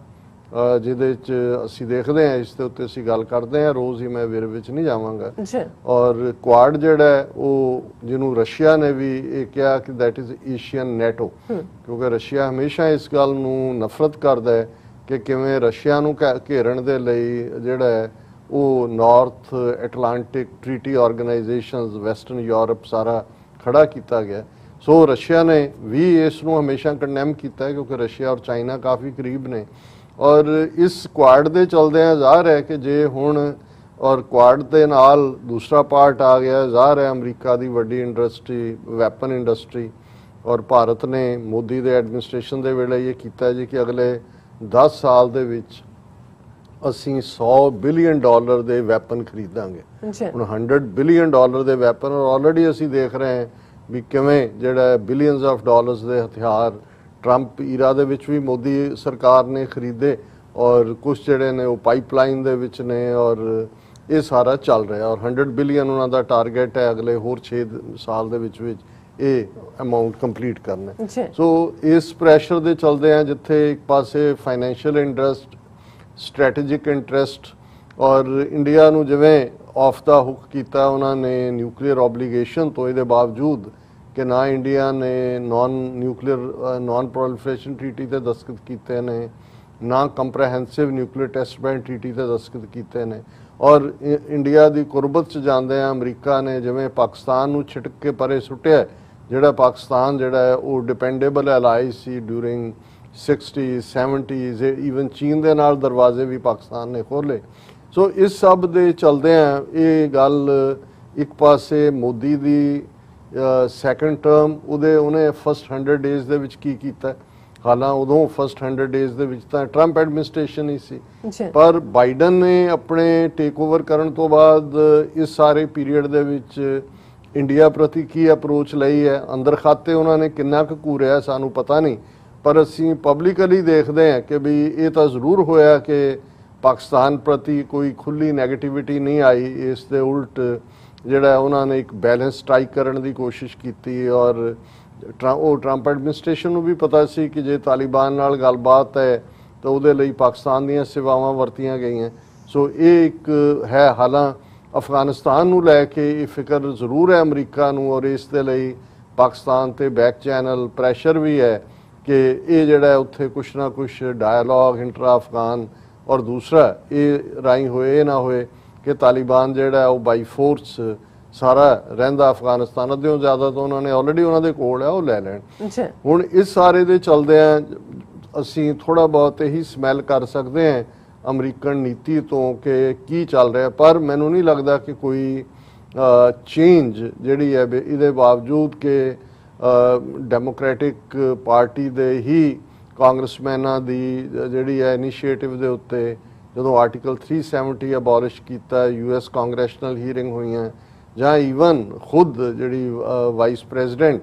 ਜਿਹਦੇ 'ਚ ਅਸੀਂ ਦੇਖਦੇ ਹਾਂ, ਇਸ ਦੇ ਉੱਤੇ ਅਸੀਂ ਗੱਲ ਕਰਦੇ ਹਾਂ ਰੋਜ਼ ਹੀ, ਮੈਂ ਵੇਰ ਵਿੱਚ ਨਹੀਂ ਜਾਵਾਂਗਾ। ਔਰ ਕੁਆਡ ਜਿਹੜਾ ਹੈ ਉਹ ਜਿਹਨੂੰ ਰਸ਼ੀਆ ਨੇ ਵੀ ਇਹ ਕਿਹਾ ਕਿ ਦੈਟ ਇਜ਼ ਏਸ਼ੀਅਨ ਨੈਟੋ, ਕਿਉਂਕਿ ਰਸ਼ੀਆ ਹਮੇਸ਼ਾ ਇਸ ਗੱਲ ਨੂੰ ਨਫ਼ਰਤ ਕਰਦਾ ਹੈ ਕਿ ਕਿਵੇਂ ਰਸ਼ੀਆ ਨੂੰ ਘੇਰਨ ਦੇ ਲਈ ਜਿਹੜਾ ਹੈ ਉਹ north Atlantic treaty organisations, western Europe ਸਾਰਾ ਖੜਾ ਕੀਤਾ ਗਿਆ। ਸੋ ਰਸ਼ੀਆ ਨੇ ਵੀ ਇਸ ਨੂੰ ਹਮੇਸ਼ਾ ਕੰਡੈਮ ਕੀਤਾ ਹੈ, ਕਿਉਂਕਿ ਰਸ਼ੀਆ ਔਰ ਚਾਈਨਾ ਕਾਫੀ ਕਰੀਬ ਨੇ। ਔਰ ਇਸ ਕੁਆਡ ਦੇ ਚਲਦਿਆਂ ਜ਼ਾਹਰ ਹੈ ਕਿ ਜੇ ਹੁਣ ਔਰ ਕੁਆਡ ਦੇ ਨਾਲ ਦੂਸਰਾ ਪਾਰਟ ਆ ਗਿਆ, ਜ਼ਾਹਰ ਹੈ ਅਮਰੀਕਾ ਦੀ ਵੱਡੀ ਇੰਡਸਟਰੀ ਵੈਪਨ ਇੰਡਸਟਰੀ, ਔਰ ਭਾਰਤ ਨੇ ਮੋਦੀ ਦੇ ਐਡਮਿਨਿਸਟ੍ਰੇਸ਼ਨ ਦੇ ਵੇਲੇ ਇਹ ਕੀਤਾ ਜੀ ਕਿ ਅਗਲੇ 10 ਸਾਲ ਦੇ ਵਿੱਚ ਅਸੀਂ $100 ਬਿਲੀਅਨ ਦੇ ਵੈਪਨ ਖਰੀਦਾਂਗੇ। ਹੁਣ $100 ਬਿਲੀਅਨ ਦੇ ਵੈਪਨ, ਔਰ ਆਲਰੇਡੀ ਅਸੀਂ ਦੇਖ ਰਹੇ ਹਾਂ ਵੀ ਕਿਵੇਂ ਜਿਹੜਾ ਬਿਲੀਅਨਸ ਆਫ ਡਾਲਰਸ ਦੇ ਹਥਿਆਰ ਟਰੰਪ ਈਰਾ ਦੇ ਵਿੱਚ ਵੀ ਮੋਦੀ ਸਰਕਾਰ ਨੇ ਖਰੀਦੇ, ਔਰ ਕੁਝ ਜਿਹੜੇ ਨੇ ਉਹ ਪਾਈਪਲਾਈਨ ਦੇ ਵਿੱਚ ਨੇ, ਔਰ ਇਹ ਸਾਰਾ ਚੱਲ ਰਿਹਾ। ਔਰ 100 ਬਿਲੀਅਨ ਉਹਨਾਂ ਦਾ ਟਾਰਗੇਟ ਹੈ ਅਗਲੇ ਹੋਰ 6 ਸਾਲ ਦੇ ਵਿੱਚ ਇਹ ਅਮਾਊਂਟ ਕੰਪਲੀਟ ਕਰਨਾ। ਸੋ ਇਸ ਪ੍ਰੈਸ਼ਰ ਦੇ ਚਲਦੇ ਆ ਜਿੱਥੇ ਇੱਕ ਪਾਸੇ ਫਾਈਨੈਂਸ਼ੀਅਲ ਇੰਟਰਸਟ, ਸਟ੍ਰੈਟੇਜਿਕ ਇੰਟਰਸਟ, ਔਰ ਇੰਡੀਆ ਨੂੰ ਜਿਵੇਂ ਆਫ ਦਾ ਹੁੱਕ ਕੀਤਾ ਉਹਨਾਂ ਨੇ ਨਿਊਕਲੀਅਰ ਆਬਲੀਗੇਸ਼ਨ ਤੋਂ, ਇਹਦੇ ਬਾਵਜੂਦ ਕਿ ਨਾ ਇੰਡੀਆ ਨੇ ਨਾਨ ਪ੍ਰੋਲੀਫਰੇਸ਼ਨ ਟ੍ਰੀਟੀ ਤੇ ਦਸਤਖਤ ਕੀਤੇ ਨੇ, ਨਾ ਕੰਪਰੈਹੈਂਸਿਵ ਨਿਊਕਲੀਅਰ ਟੈਸਟ ਬੈਨ ਟ੍ਰੀਟੀ ਤੇ ਦਸਤਖਤ ਕੀਤੇ ਨੇ, ਔਰ ਇੰਡੀਆ ਦੀ ਕੁਰਬਤ 'ਚ ਜਾਂਦੇ ਆ ਅਮਰੀਕਾ ਨੇ ਜਿਵੇਂ ਪਾਕਿਸਤਾਨ ਨੂੰ ਛਿਟਕ ਕੇ ਪਰੇ ਸੁੱਟਿਆ, ਜਿਹੜਾ ਪਾਕਿਸਤਾਨ ਜਿਹੜਾ ਹੈ ਉਹ ਡਿਪੈਂਡੇਬਲ ਐਲਾਈ ਸੀ ਡਿਊਰਿੰਗ 60s 70s, ਈਵਨ ਚੀਨ ਦੇ ਨਾਲ ਦਰਵਾਜ਼ੇ ਵੀ ਪਾਕਿਸਤਾਨ ਨੇ ਖੋਲ੍ਹੇ। ਸੋ ਇਸ ਸਭ ਦੇ ਚਲਦੇ ਆ ਇਹ ਗੱਲ ਇੱਕ ਪਾਸੇ ਮੋਦੀ ਦੀ ਸੈਕੰਡ ਟਰਮ ਉਹਨੇ ਫਸਟ 100 ਡੇਜ਼ ਦੇ ਵਿੱਚ ਕੀ ਕੀਤਾ, ਹਾਲਾਂ ਉਦੋਂ ਫਸਟ 100 ਡੇਜ਼ ਦੇ ਵਿੱਚ ਤਾਂ ਟਰੰਪ ਐਡਮਿਨਿਸਟ੍ਰੇਸ਼ਨ ਹੀ ਸੀ, ਪਰ ਬਾਈਡਨ ਨੇ ਆਪਣੇ ਟੇਕ ਓਵਰ ਕਰਨ ਤੋਂ ਬਾਅਦ ਇਸ ਸਾਰੇ ਪੀਰੀਅਡ ਦੇ ਵਿੱਚ ਇੰਡੀਆ ਪ੍ਰਤੀ ਕੀ ਅਪਰੋਚ ਲਈ ਹੈ, ਅੰਦਰ ਖਾਤੇ ਉਹਨਾਂ ਨੇ ਕਿੰਨਾ ਕੁ ਘੂਰਿਆ ਸਾਨੂੰ ਪਤਾ ਨਹੀਂ, ਪਰ ਅਸੀਂ ਪਬਲਿਕਲੀ ਦੇਖਦੇ ਹਾਂ ਕਿ ਵੀ ਇਹ ਤਾਂ ਜ਼ਰੂਰ ਹੋਇਆ ਕਿ ਪਾਕਿਸਤਾਨ ਪ੍ਰਤੀ ਕੋਈ ਖੁੱਲੀ ਨੈਗੇਟਿਵਿਟੀ ਨਹੀਂ ਆਈ, ਇਸ ਦੇ ਉਲਟ ਜਿਹੜਾ ਉਹਨਾਂ ਨੇ ਇੱਕ ਬੈਲੈਂਸ ਸਟ੍ਰਾਈਕ ਕਰਨ ਦੀ ਕੋਸ਼ਿਸ਼ ਕੀਤੀ। ਔਰ ਉਹ ਟਰੰਪ ਐਡਮਿਨਿਸਟ੍ਰੇਸ਼ਨ ਨੂੰ ਵੀ ਪਤਾ ਸੀ ਕਿ ਜੇ ਤਾਲਿਬਾਨ ਨਾਲ ਗੱਲਬਾਤ ਹੈ ਤਾਂ ਉਹਦੇ ਲਈ ਪਾਕਿਸਤਾਨ ਦੀਆਂ ਸੇਵਾਵਾਂ ਵਰਤੀਆਂ ਗਈਆਂ। ਸੋ ਇਹ ਇੱਕ ਹੈ। ਹਾਲਾਂ ਅਫਗਾਨਿਸਤਾਨ ਨੂੰ ਲੈ ਕੇ ਇਹ ਫਿਕਰ ਜ਼ਰੂਰ ਹੈ ਅਮਰੀਕਾ ਨੂੰ, ਔਰ ਇਸ ਦੇ ਲਈ ਪਾਕਿਸਤਾਨ ਤੇ ਬੈਕ ਚੈਨਲ ਪ੍ਰੈਸ਼ਰ ਵੀ ਹੈ ਕਿ ਇਹ ਜਿਹੜਾ ਉੱਥੇ ਕੁਛ ਨਾ ਕੁਛ ਡਾਇਲੋਗ ਇੰਟਰਾ ਅਫਗਾਨ, ਔਰ ਦੂਸਰਾ ਇਹ ਰਾਹੀਂ ਹੋਏ ਇਹ ਨਾ ਹੋਏ ਕਿ ਤਾਲਿਬਾਨ ਜਿਹੜਾ ਉਹ ਬਾਈ ਫੋਰਸ ਸਾਰਾ ਰਹਿੰਦਾ ਅਫਗਾਨਿਸਤਾਨ ਅੱਧਿਓਂ ਜ਼ਿਆਦਾ ਤਾਂ ਉਹਨਾਂ ਨੇ ਆਲਰੇਡੀ ਉਹਨਾਂ ਦੇ ਕੋਲ ਹੈ ਉਹ ਲੈ ਲੈਣ। ਹੁਣ ਇਸ ਸਾਰੇ ਦੇ ਚਲਦੇ ਆ ਅਸੀਂ ਥੋੜਾ ਬਹੁਤ ਇਹੀ ਸਮੈਲ ਕਰ ਸਕਦੇ ਹਾਂ ਅਮਰੀਕਨ ਨੀਤੀ ਤੋਂ ਕਿ ਕੀ ਚੱਲ ਰਿਹਾ, ਪਰ ਮੈਨੂੰ ਨਹੀਂ ਲੱਗਦਾ ਕਿ ਕੋਈ ਚੇਂਜ ਜਿਹੜੀ ਹੈ ਇਹਦੇ ਬਾਵਜੂਦ ਕਿ ਡੈਮੋਕ੍ਰੈਟਿਕ ਪਾਰਟੀ ਦੇ ਹੀ ਕਾਂਗਰਸਮੈਨਾਂ ਦੀ ਜਿਹੜੀ ਹੈ ਇਨੀਸ਼ੀਏਟਿਵ ਦੇ ਉੱਤੇ ਜਦੋਂ ਆਰਟੀਕਲ 370 ਅਬੋਲਿਸ਼ ਕੀਤਾ, US ਕਾਂਗਰੈਸ਼ਨਲ ਹੀਅਰਿੰਗ ਹੋਈਆਂ, ਜਾਂ ਈਵਨ ਖੁਦ ਜਿਹੜੀ ਵਾਈਸ ਪ੍ਰੈਜ਼ੀਡੈਂਟ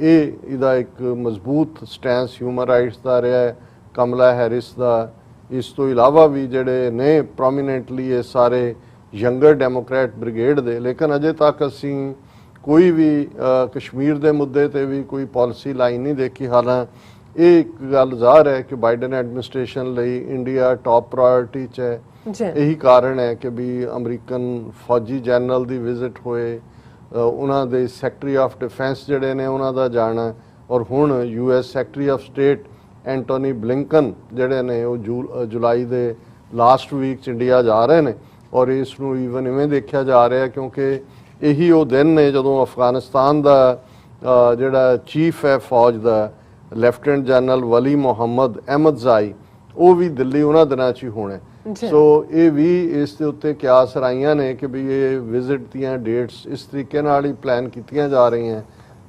ਇਹਦਾ ਇੱਕ ਮਜ਼ਬੂਤ ਸਟੈਂਸ ਹਿਊਮਨ ਰਾਈਟਸ ਦਾ ਰਿਹਾ ਹੈ, ਕਮਲਾ ਹੈਰਿਸ ਦਾ, ਇਸ ਤੋਂ ਇਲਾਵਾ ਵੀ ਜਿਹੜੇ ਨੇ ਪ੍ਰੋਮੀਨੈਂਟਲੀ ਇਹ ਸਾਰੇ ਯੰਗਰ ਡੈਮੋਕ੍ਰੈਟ ਬ੍ਰਿਗੇਡ ਦੇ। ਲੇਕਿਨ ਅਜੇ ਤੱਕ ਅਸੀਂ ਕੋਈ ਵੀ ਕਸ਼ਮੀਰ ਦੇ ਮੁੱਦੇ ਤੇ ਵੀ ਕੋਈ ਪਾਲਿਸੀ ਲਾਈਨ ਨਹੀਂ ਦੇਖੀ। ਹਾਲਾਂ ਇਹ ਇੱਕ ਗੱਲ ਜ਼ਾਹਰ ਹੈ ਕਿ ਬਾਈਡਨ ਐਡਮਿਨਿਸਟ੍ਰੇਸ਼ਨ ਲਈ ਇੰਡੀਆ ਟੌਪ ਪ੍ਰਾਇੋਰਟੀ 'ਚ ਹੈ। ਇਹੀ ਕਾਰਨ ਹੈ ਕਿ ਵੀ ਅਮਰੀਕਨ ਫੌਜੀ ਜਨਰਲ ਦੀ ਵਿਜ਼ਿਟ ਹੋਏ, ਉਹਨਾਂ ਦੇ ਸੈਕਟਰੀ ਆਫ ਡਿਫੈਂਸ ਜਿਹੜੇ ਨੇ ਉਹਨਾਂ ਦਾ ਜਾਣਾ, ਔਰ ਹੁਣ US secretary of state Antony Blinken ਜਿਹੜੇ ਨੇ ਉਹ ਜੁਲਾਈ ਦੇ ਲਾਸਟ ਵੀਕ 'ਚ ਇੰਡੀਆ ਜਾ ਰਹੇ ਨੇ। ਔਰ ਇਸ ਨੂੰ ਈਵਨ ਇਵੇਂ ਦੇਖਿਆ ਜਾ ਰਿਹਾ ਕਿਉਂਕਿ ਇਹੀ ਉਹ ਦਿਨ ਨੇ ਜਦੋਂ ਅਫਗਾਨਿਸਤਾਨ ਦਾ ਜਿਹੜਾ ਚੀਫ ਹੈ ਫੌਜ ਦਾ ਲੈਫਟੀਨੈਂਟ ਜਨਰਲ ਵਲੀ ਮੁਹੰਮਦ ਅਹਿਮਦਜ਼ਾਈ, ਉਹ ਵੀ ਦਿੱਲੀ ਉਹਨਾਂ ਦਿਨਾਂ 'ਚ ਹੀ ਹੋਣਾ। ਸੋ ਇਹ ਵੀ ਇਸ ਦੇ ਉੱਤੇ ਕਿਆਸ ਰਾਈਆਂ ਨੇ ਕਿ ਵੀ ਇਹ ਵਿਜ਼ਿਟ ਦੀਆਂ ਡੇਟਸ ਇਸ ਤਰੀਕੇ ਨਾਲ ਹੀ ਪਲਾਨ ਕੀਤੀਆਂ ਜਾ ਰਹੀਆਂ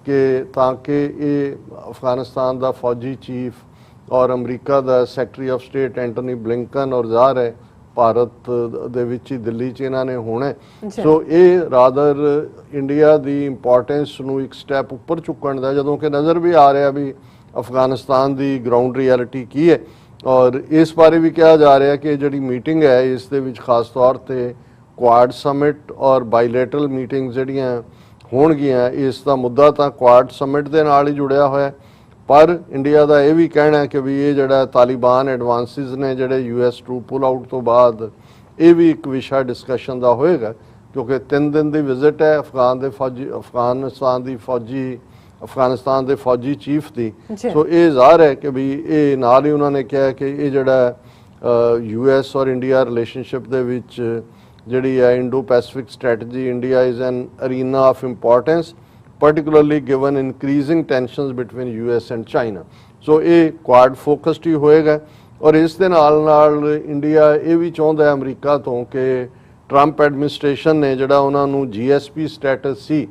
ਕਿ ਤਾਂ ਕਿ ਇਹ ਅਫਗਾਨਿਸਤਾਨ ਦਾ ਫੌਜੀ ਚੀਫ ਔਰ ਅਮਰੀਕਾ ਦਾ secretary of state Antony Blinken, ਔਰ ਜ਼ਾਹਰ ਹੈ ਭਾਰਤ ਦੇ ਵਿੱਚ ਹੀ ਦਿੱਲੀ 'ਚ ਇਹਨਾਂ ਨੇ ਹੋਣਾ। ਸੋ ਇਹ ਰਾਦਰ ਇੰਡੀਆ ਦੀ ਇੰਪੋਰਟੈਂਸ ਨੂੰ ਇੱਕ ਸਟੈਪ ਉੱਪਰ ਚੁੱਕਣ ਦਾ, ਜਦੋਂ ਕਿ ਨਜ਼ਰ ਵੀ ਆ ਰਿਹਾ ਵੀ ਅਫਗਾਨਿਸਤਾਨ ਦੀ ਗਰਾਊਂਡ ਰਿਐਲਿਟੀ ਕੀ ਹੈ। ਔਰ ਇਸ ਬਾਰੇ ਵੀ ਕਿਹਾ ਜਾ ਰਿਹਾ ਕਿ ਜਿਹੜੀ ਮੀਟਿੰਗ ਹੈ ਇਸ ਦੇ ਵਿੱਚ ਖਾਸ ਤੌਰ ਤੇ ਕੁਆਡ ਸਮਿਟ ਔਰ ਬਾਇਲੇਟਰਲ ਮੀਟਿੰਗਸ ਜਿਹੜੀਆਂ ਹੋਣਗੀਆਂ, ਇਸ ਦਾ ਮੁੱਦਾ ਤਾਂ ਕੁਆਡ ਸਮਿਟ ਦੇ ਨਾਲ ਹੀ ਜੁੜਿਆ ਹੋਇਆ, ਪਰ ਇੰਡੀਆ ਦਾ ਇਹ ਵੀ ਕਹਿਣਾ ਹੈ ਕਿ ਵੀ ਇਹ ਜਿਹੜਾ ਤਾਲਿਬਾਨ ਐਡਵਾਂਸਿਸ ਨੇ ਜਿਹੜੇ US ਟਰੂਪ ਪੁਲ ਆਊਟ ਤੋਂ ਬਾਅਦ, ਇਹ ਵੀ ਇੱਕ ਵਿਸ਼ਾ ਡਿਸਕਸ਼ਨ ਦਾ ਹੋਏਗਾ, ਕਿਉਂਕਿ 3 ਦਿਨ ਦੀ ਵਿਜ਼ਿਟ ਹੈ ਅਫਗਾਨਿਸਤਾਨ ਦੇ ਫੌਜੀ ਚੀਫ ਦੀ। ਸੋ ਇਹ ਜ਼ਾਹਰ ਹੈ ਕਿ ਵੀ ਇਹ ਨਾਲ ਹੀ ਉਹਨਾਂ ਨੇ ਕਿਹਾ ਕਿ ਇਹ ਜਿਹੜਾ US ਔਰ ਇੰਡੀਆ ਰਿਲੇਸ਼ਨਸ਼ਿਪ ਦੇ ਵਿੱਚ ਜਿਹੜੀ ਹੈ Indo Pacific strategy, India is an Arena of importance particularly given increasing tensions between US and China। ਸੋ ਇਹ ਕੁਆਡ ਫੋਕਸਡ ਹੀ ਹੋਏਗਾ। ਔਰ ਇਸ ਦੇ ਨਾਲ ਨਾਲ ਇੰਡੀਆ ਇਹ ਵੀ ਚਾਹੁੰਦਾ ਹੈ ਅਮਰੀਕਾ ਤੋਂ ਕਿ ਟਰੰਪ ਐਡਮਿਨਿਸਟ੍ਰੇਸ਼ਨ ਨੇ ਜਿਹੜਾ ਉਹਨਾਂ ਨੂੰ GSP ਸਟੇਟਸ ਸੀ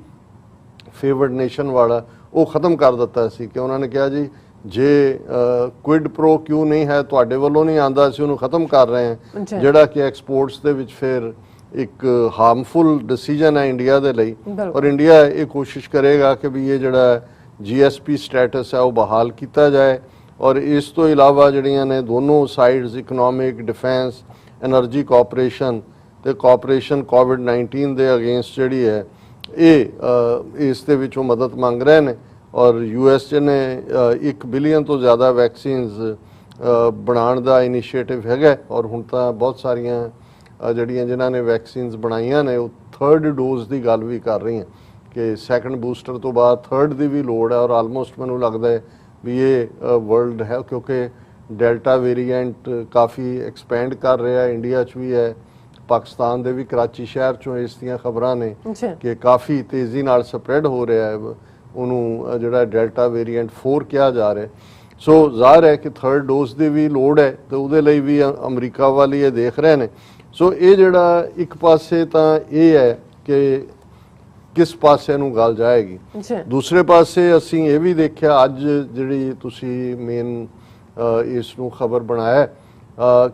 ਫੇਵਰਡ ਨੇਸ਼ਨ ਵਾਲਾ, ਉਹ ਖਤਮ ਕਰ ਦਿੱਤਾ ਸੀ ਕਿ ਉਹਨਾਂ ਨੇ ਕਿਹਾ ਜੀ ਜੇ ਕੁਇਡ ਪ੍ਰੋ ਕਿਉਂ ਨਹੀਂ ਹੈ, ਤੁਹਾਡੇ ਵੱਲੋਂ ਨਹੀਂ ਆਂਦਾ, ਅਸੀਂ ਉਹਨੂੰ ਖਤਮ ਕਰ ਰਹੇ ਹਾਂ, ਜਿਹੜਾ ਕਿ ਐਕਸਪੋਰਟਸ ਦੇ ਵਿੱਚ ਫਿਰ ਇੱਕ ਹਾਰਮਫੁਲ ਡਿਸੀਜਨ ਹੈ ਇੰਡੀਆ ਦੇ ਲਈ। ਔਰ ਇੰਡੀਆ ਇਹ ਕੋਸ਼ਿਸ਼ ਕਰੇਗਾ ਕਿ ਵੀ ਇਹ ਜਿਹੜਾ GSP ਸਟੇਟਸ ਹੈ ਉਹ ਬਹਾਲ ਕੀਤਾ ਜਾਏ। ਔਰ ਇਸ ਤੋਂ ਇਲਾਵਾ ਜਿਹੜੀਆਂ ਨੇ ਦੋਨੋਂ sides, economic, defence, energy cooperation ਤੇ ਕੋਆਪਰੇਸ਼ਨ ਕੋਵਿਡ-19 ਦੇ ਅਗੇਂਸਟ ਜਿਹੜੀ ਹੈ ਇਹ ਇਸ ਦੇ ਵਿੱਚੋਂ ਮਦਦ ਮੰਗ ਰਹੇ ਨੇ। ਔਰ US ਨੇ 1 ਬਿਲੀਅਨ ਤੋਂ ਜ਼ਿਆਦਾ ਵੈਕਸੀਨਸ ਬਣਾਉਣ ਦਾ ਇਨੀਸ਼ੀਏਟਿਵ ਹੈਗਾ, ਔਰ ਹੁਣ ਤਾਂ ਬਹੁਤ ਸਾਰੀਆਂ ਜਿਹੜੀਆਂ ਜਿਨ੍ਹਾਂ ਨੇ ਵੈਕਸੀਨਸ ਬਣਾਈਆਂ ਨੇ ਉਹ 3rd ਡੋਜ਼ ਦੀ ਗੱਲ ਵੀ ਕਰ ਰਹੀਆਂ ਕਿ 2nd ਬੂਸਟਰ ਤੋਂ ਬਾਅਦ 3rd ਦੀ ਵੀ ਲੋੜ ਹੈ। ਔਰ ਆਲਮੋਸਟ ਮੈਨੂੰ ਲੱਗਦਾ ਹੈ ਵੀ ਇਹ ਵਰਲਡ ਹੈ, ਕਿਉਂਕਿ ਡੈਲਟਾ ਵੇਰੀਐਂਟ ਕਾਫੀ ਐਕਸਪੈਂਡ ਕਰ ਰਿਹਾ ਹੈ, ਇੰਡੀਆ 'ਚ ਵੀ ਹੈ, ਪਾਕਿਸਤਾਨ ਦੇ ਵੀ ਕਰਾਚੀ ਸ਼ਹਿਰ 'ਚੋਂ ਇਸ ਦੀਆਂ ਖਬਰਾਂ ਨੇ ਕਿ ਕਾਫੀ ਤੇਜ਼ੀ ਨਾਲ ਸਪਰੈਡ ਹੋ ਰਿਹਾ ਹੈ, ਉਹਨੂੰ ਜਿਹੜਾ ਡੈਲਟਾ ਵੇਰੀਐਂਟ 4 ਕਿਹਾ ਜਾ ਰਿਹਾ। ਸੋ ਜ਼ਾਹਰ ਹੈ ਕਿ 3rd ਡੋਜ਼ ਦੀ ਵੀ ਲੋੜ ਹੈ ਤੇ ਉਹਦੇ ਲਈ ਵੀ ਅਮਰੀਕਾ ਵਾਲੀ ਇਹ ਦੇਖ ਰਹੇ ਨੇ। ਸੋ ਇਹ ਜਿਹੜਾ ਇੱਕ ਪਾਸੇ ਤਾਂ ਇਹ ਹੈ ਕਿ ਕਿਸ ਪਾਸੇ ਨੂੰ ਗੱਲ ਜਾਏਗੀ, ਦੂਸਰੇ ਪਾਸੇ ਅਸੀਂ ਇਹ ਵੀ ਦੇਖਿਆ ਅੱਜ ਜਿਹੜੀ ਤੁਸੀਂ ਮੇਨ ਇਸ ਨੂੰ ਖਬਰ ਬਣਾਇਆ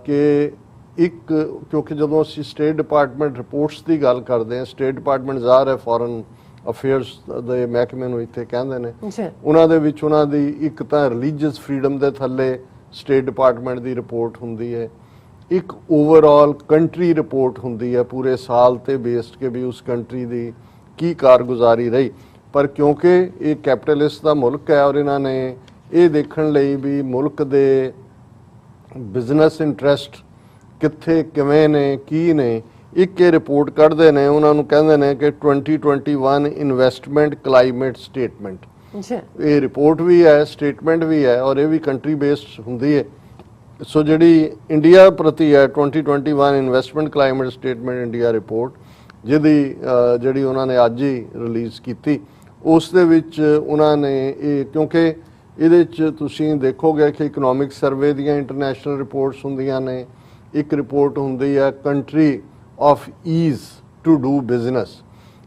ਕਿ ਇੱਕ, ਕਿਉਂਕਿ ਜਦੋਂ ਅਸੀਂ ਸਟੇਟ ਡਿਪਾਰਟਮੈਂਟ ਰਿਪੋਰਟਸ ਦੀ ਗੱਲ ਕਰਦੇ ਹਾਂ, ਸਟੇਟ ਡਿਪਾਰਟਮੈਂਟ ਜ਼ਾਹਰ ਹੈ ਫੋਰਨ ਅਫੇਅਰਸ ਦੇ ਮਹਿਕਮੇ ਨੂੰ ਇੱਥੇ ਕਹਿੰਦੇ ਨੇ, ਉਹਨਾਂ ਦੇ ਵਿੱਚ ਉਹਨਾਂ ਦੀ ਇੱਕ ਤਾਂ ਰਿਲੀਜੀਅਸ ਫਰੀडम ਦੇ ਥੱਲੇ ਸਟੇਟ ਡਿਪਾਰਟਮੈਂਟ ਦੀ ਰਿਪੋਰਟ ਹੁੰਦੀ ਹੈ, ਇੱਕ ਓਵਰਆਲ ਕੰਟਰੀ ਰਿਪੋਰਟ ਹੁੰਦੀ ਹੈ ਪੂਰੇ ਸਾਲ ਤੇ ਬੇਸਡ ਕਿ ਵੀ ਉਸ ਕੰਟਰੀ ਦੀ ਕੀ ਕਾਰਗੁਜ਼ਾਰੀ ਰਹੀ। ਪਰ ਕਿਉਂਕਿ ਇਹ ਕੈਪੀਟਲਿਸਟ ਦਾ ਮੁਲਕ ਹੈ ਔਰ ਇਹਨਾਂ ਨੇ ਇਹ ਦੇਖਣ ਲਈ ਵੀ ਮੁਲਕ ਦੇ ਬਿਜ਼ਨਸ ਇੰਟਰਸਟ ਕਿੱਥੇ ਕਿਵੇਂ ਨੇ ਕੀ ਨੇ, ਇੱਕ ਇਹ ਰਿਪੋਰਟ ਕੱਢਦੇ ਨੇ, ਉਹਨਾਂ ਨੂੰ ਕਹਿੰਦੇ ਨੇ ਕਿ 2021 ਇਨਵੈਸਟਮੈਂਟ ਕਲਾਈਮੇਟ ਸਟੇਟਮੈਂਟ। ਇਹ ਰਿਪੋਰਟ ਵੀ ਹੈ, ਸਟੇਟਮੈਂਟ ਵੀ ਹੈ, ਔਰ ਇਹ ਵੀ ਕੰਟਰੀ ਬੇਸਡ ਹੁੰਦੀ ਹੈ। ਸੋ ਜਿਹੜੀ ਇੰਡੀਆ ਪ੍ਰਤੀ ਹੈ 2021 investment climate statement India report, ਜਿਹੜੀ ਉਹਨਾਂ ਨੇ ਅੱਜ ਹੀ ਰਿਲੀਜ਼ ਕੀਤੀ, ਉਸ ਦੇ ਵਿੱਚ ਉਹਨਾਂ ਨੇ ਇਹ, ਕਿਉਂਕਿ ਇਹਦੇ 'ਚ ਤੁਸੀਂ ਦੇਖੋਗੇ ਕਿ ਇਕਨੋਮਿਕ ਸਰਵੇ ਦੀਆਂ ਇੰਟਰਨੈਸ਼ਨਲ ਰਿਪੋਰਟਸ ਹੁੰਦੀਆਂ ਨੇ, ਇੱਕ ਰਿਪੋਰਟ ਹੁੰਦੀ ਹੈ country of ease to do business,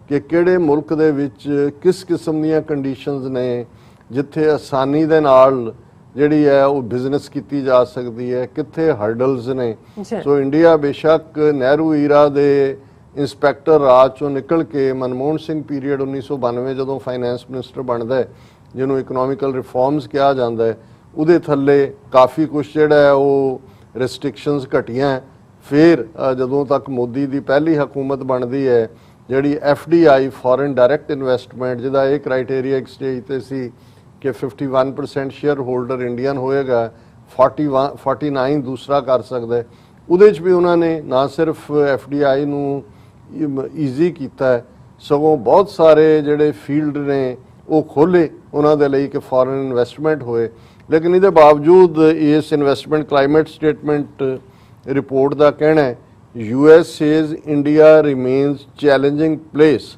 ਕਿ ਕਿਹੜੇ ਮੁਲਕ ਦੇ ਵਿੱਚ ਕਿਸ ਕਿਸਮ ਦੀਆਂ ਕੰਡੀਸ਼ਨਸ ਨੇ ਜਿੱਥੇ ਆਸਾਨੀ ਦੇ ਨਾਲ ਜਿਹੜੀ ਹੈ ਉਹ ਬਿਜ਼ਨਸ ਕੀਤੀ ਜਾ ਸਕਦੀ ਹੈ, ਕਿੱਥੇ ਹਰਡਲਸ ਨੇ। ਸੋ ਇੰਡੀਆ ਬੇਸ਼ੱਕ ਨਹਿਰੂ ਈਰਾ ਦੇ ਇੰਸਪੈਕਟਰ ਰਾਜ ਚੋਂ ਨਿਕਲ ਕੇ ਮਨਮੋਹਨ ਸਿੰਘ ਪੀਰੀਅਡ 1992 ਜਦੋਂ ਫਾਈਨੈਂਸ ਮਿਨਿਸਟਰ ਬਣਦਾ ਹੈ, ਜਿਹਨੂੰ ਇਕਨੋਮਿਕਲ ਰਿਫਾਰਮਸ ਕਿਹਾ ਜਾਂਦਾ ਹੈ, ਉਹਦੇ ਥੱਲੇ ਕਾਫੀ ਕੁਛ ਜਿਹੜਾ ਹੈ ਉਹ ਰੈਸਟ੍ਰਿਕਸ਼ਨਸ ਘਟੀਆਂ। ਫਿਰ ਜਦੋਂ ਤੱਕ ਮੋਦੀ ਦੀ ਪਹਿਲੀ ਹਕੂਮਤ ਬਣਦੀ ਹੈ, ਜਿਹੜੀ FDI ਫੋਰਨ ਡਾਇਰੈਕਟ ਇਨਵੈਸਟਮੈਂਟ, ਜਿਹਦਾ ਇਹ ਕ੍ਰਾਈਟੇਰੀਆ ਇੱਕ ਸਟੇਜ ਤੇ ਸੀ ਕਿ 51% ਸ਼ੇਅਰ ਹੋਲਡਰ ਇੰਡੀਅਨ ਹੋਏਗਾ, 49 ਦੂਸਰਾ ਕਰ ਸਕਦਾ ਹੈ, ਉਹਦੇ 'ਚ ਵੀ ਉਹਨਾਂ ਨੇ ਨਾ ਸਿਰਫ FDI ਨੂੰ ਈਜ਼ੀ ਕੀਤਾ ਹੈ, ਸਗੋਂ ਬਹੁਤ ਸਾਰੇ ਜਿਹੜੇ ਫੀਲਡ ਨੇ ਉਹ ਖੋਲ੍ਹੇ ਉਹਨਾਂ ਦੇ ਲਈ ਕਿ ਫੋਰਨ ਇਨਵੈਸਟਮੈਂਟ ਹੋਏ। ਲੇਕਿਨ ਇਹਦੇ ਬਾਵਜੂਦ ਇਸ ਇਨਵੈਸਟਮੈਂਟ ਕਲਾਈਮੇਟ ਸਟੇਟਮੈਂਟ ਰਿਪੋਰਟ ਦਾ ਕਹਿਣਾ ਹੈ US says India remains challenging place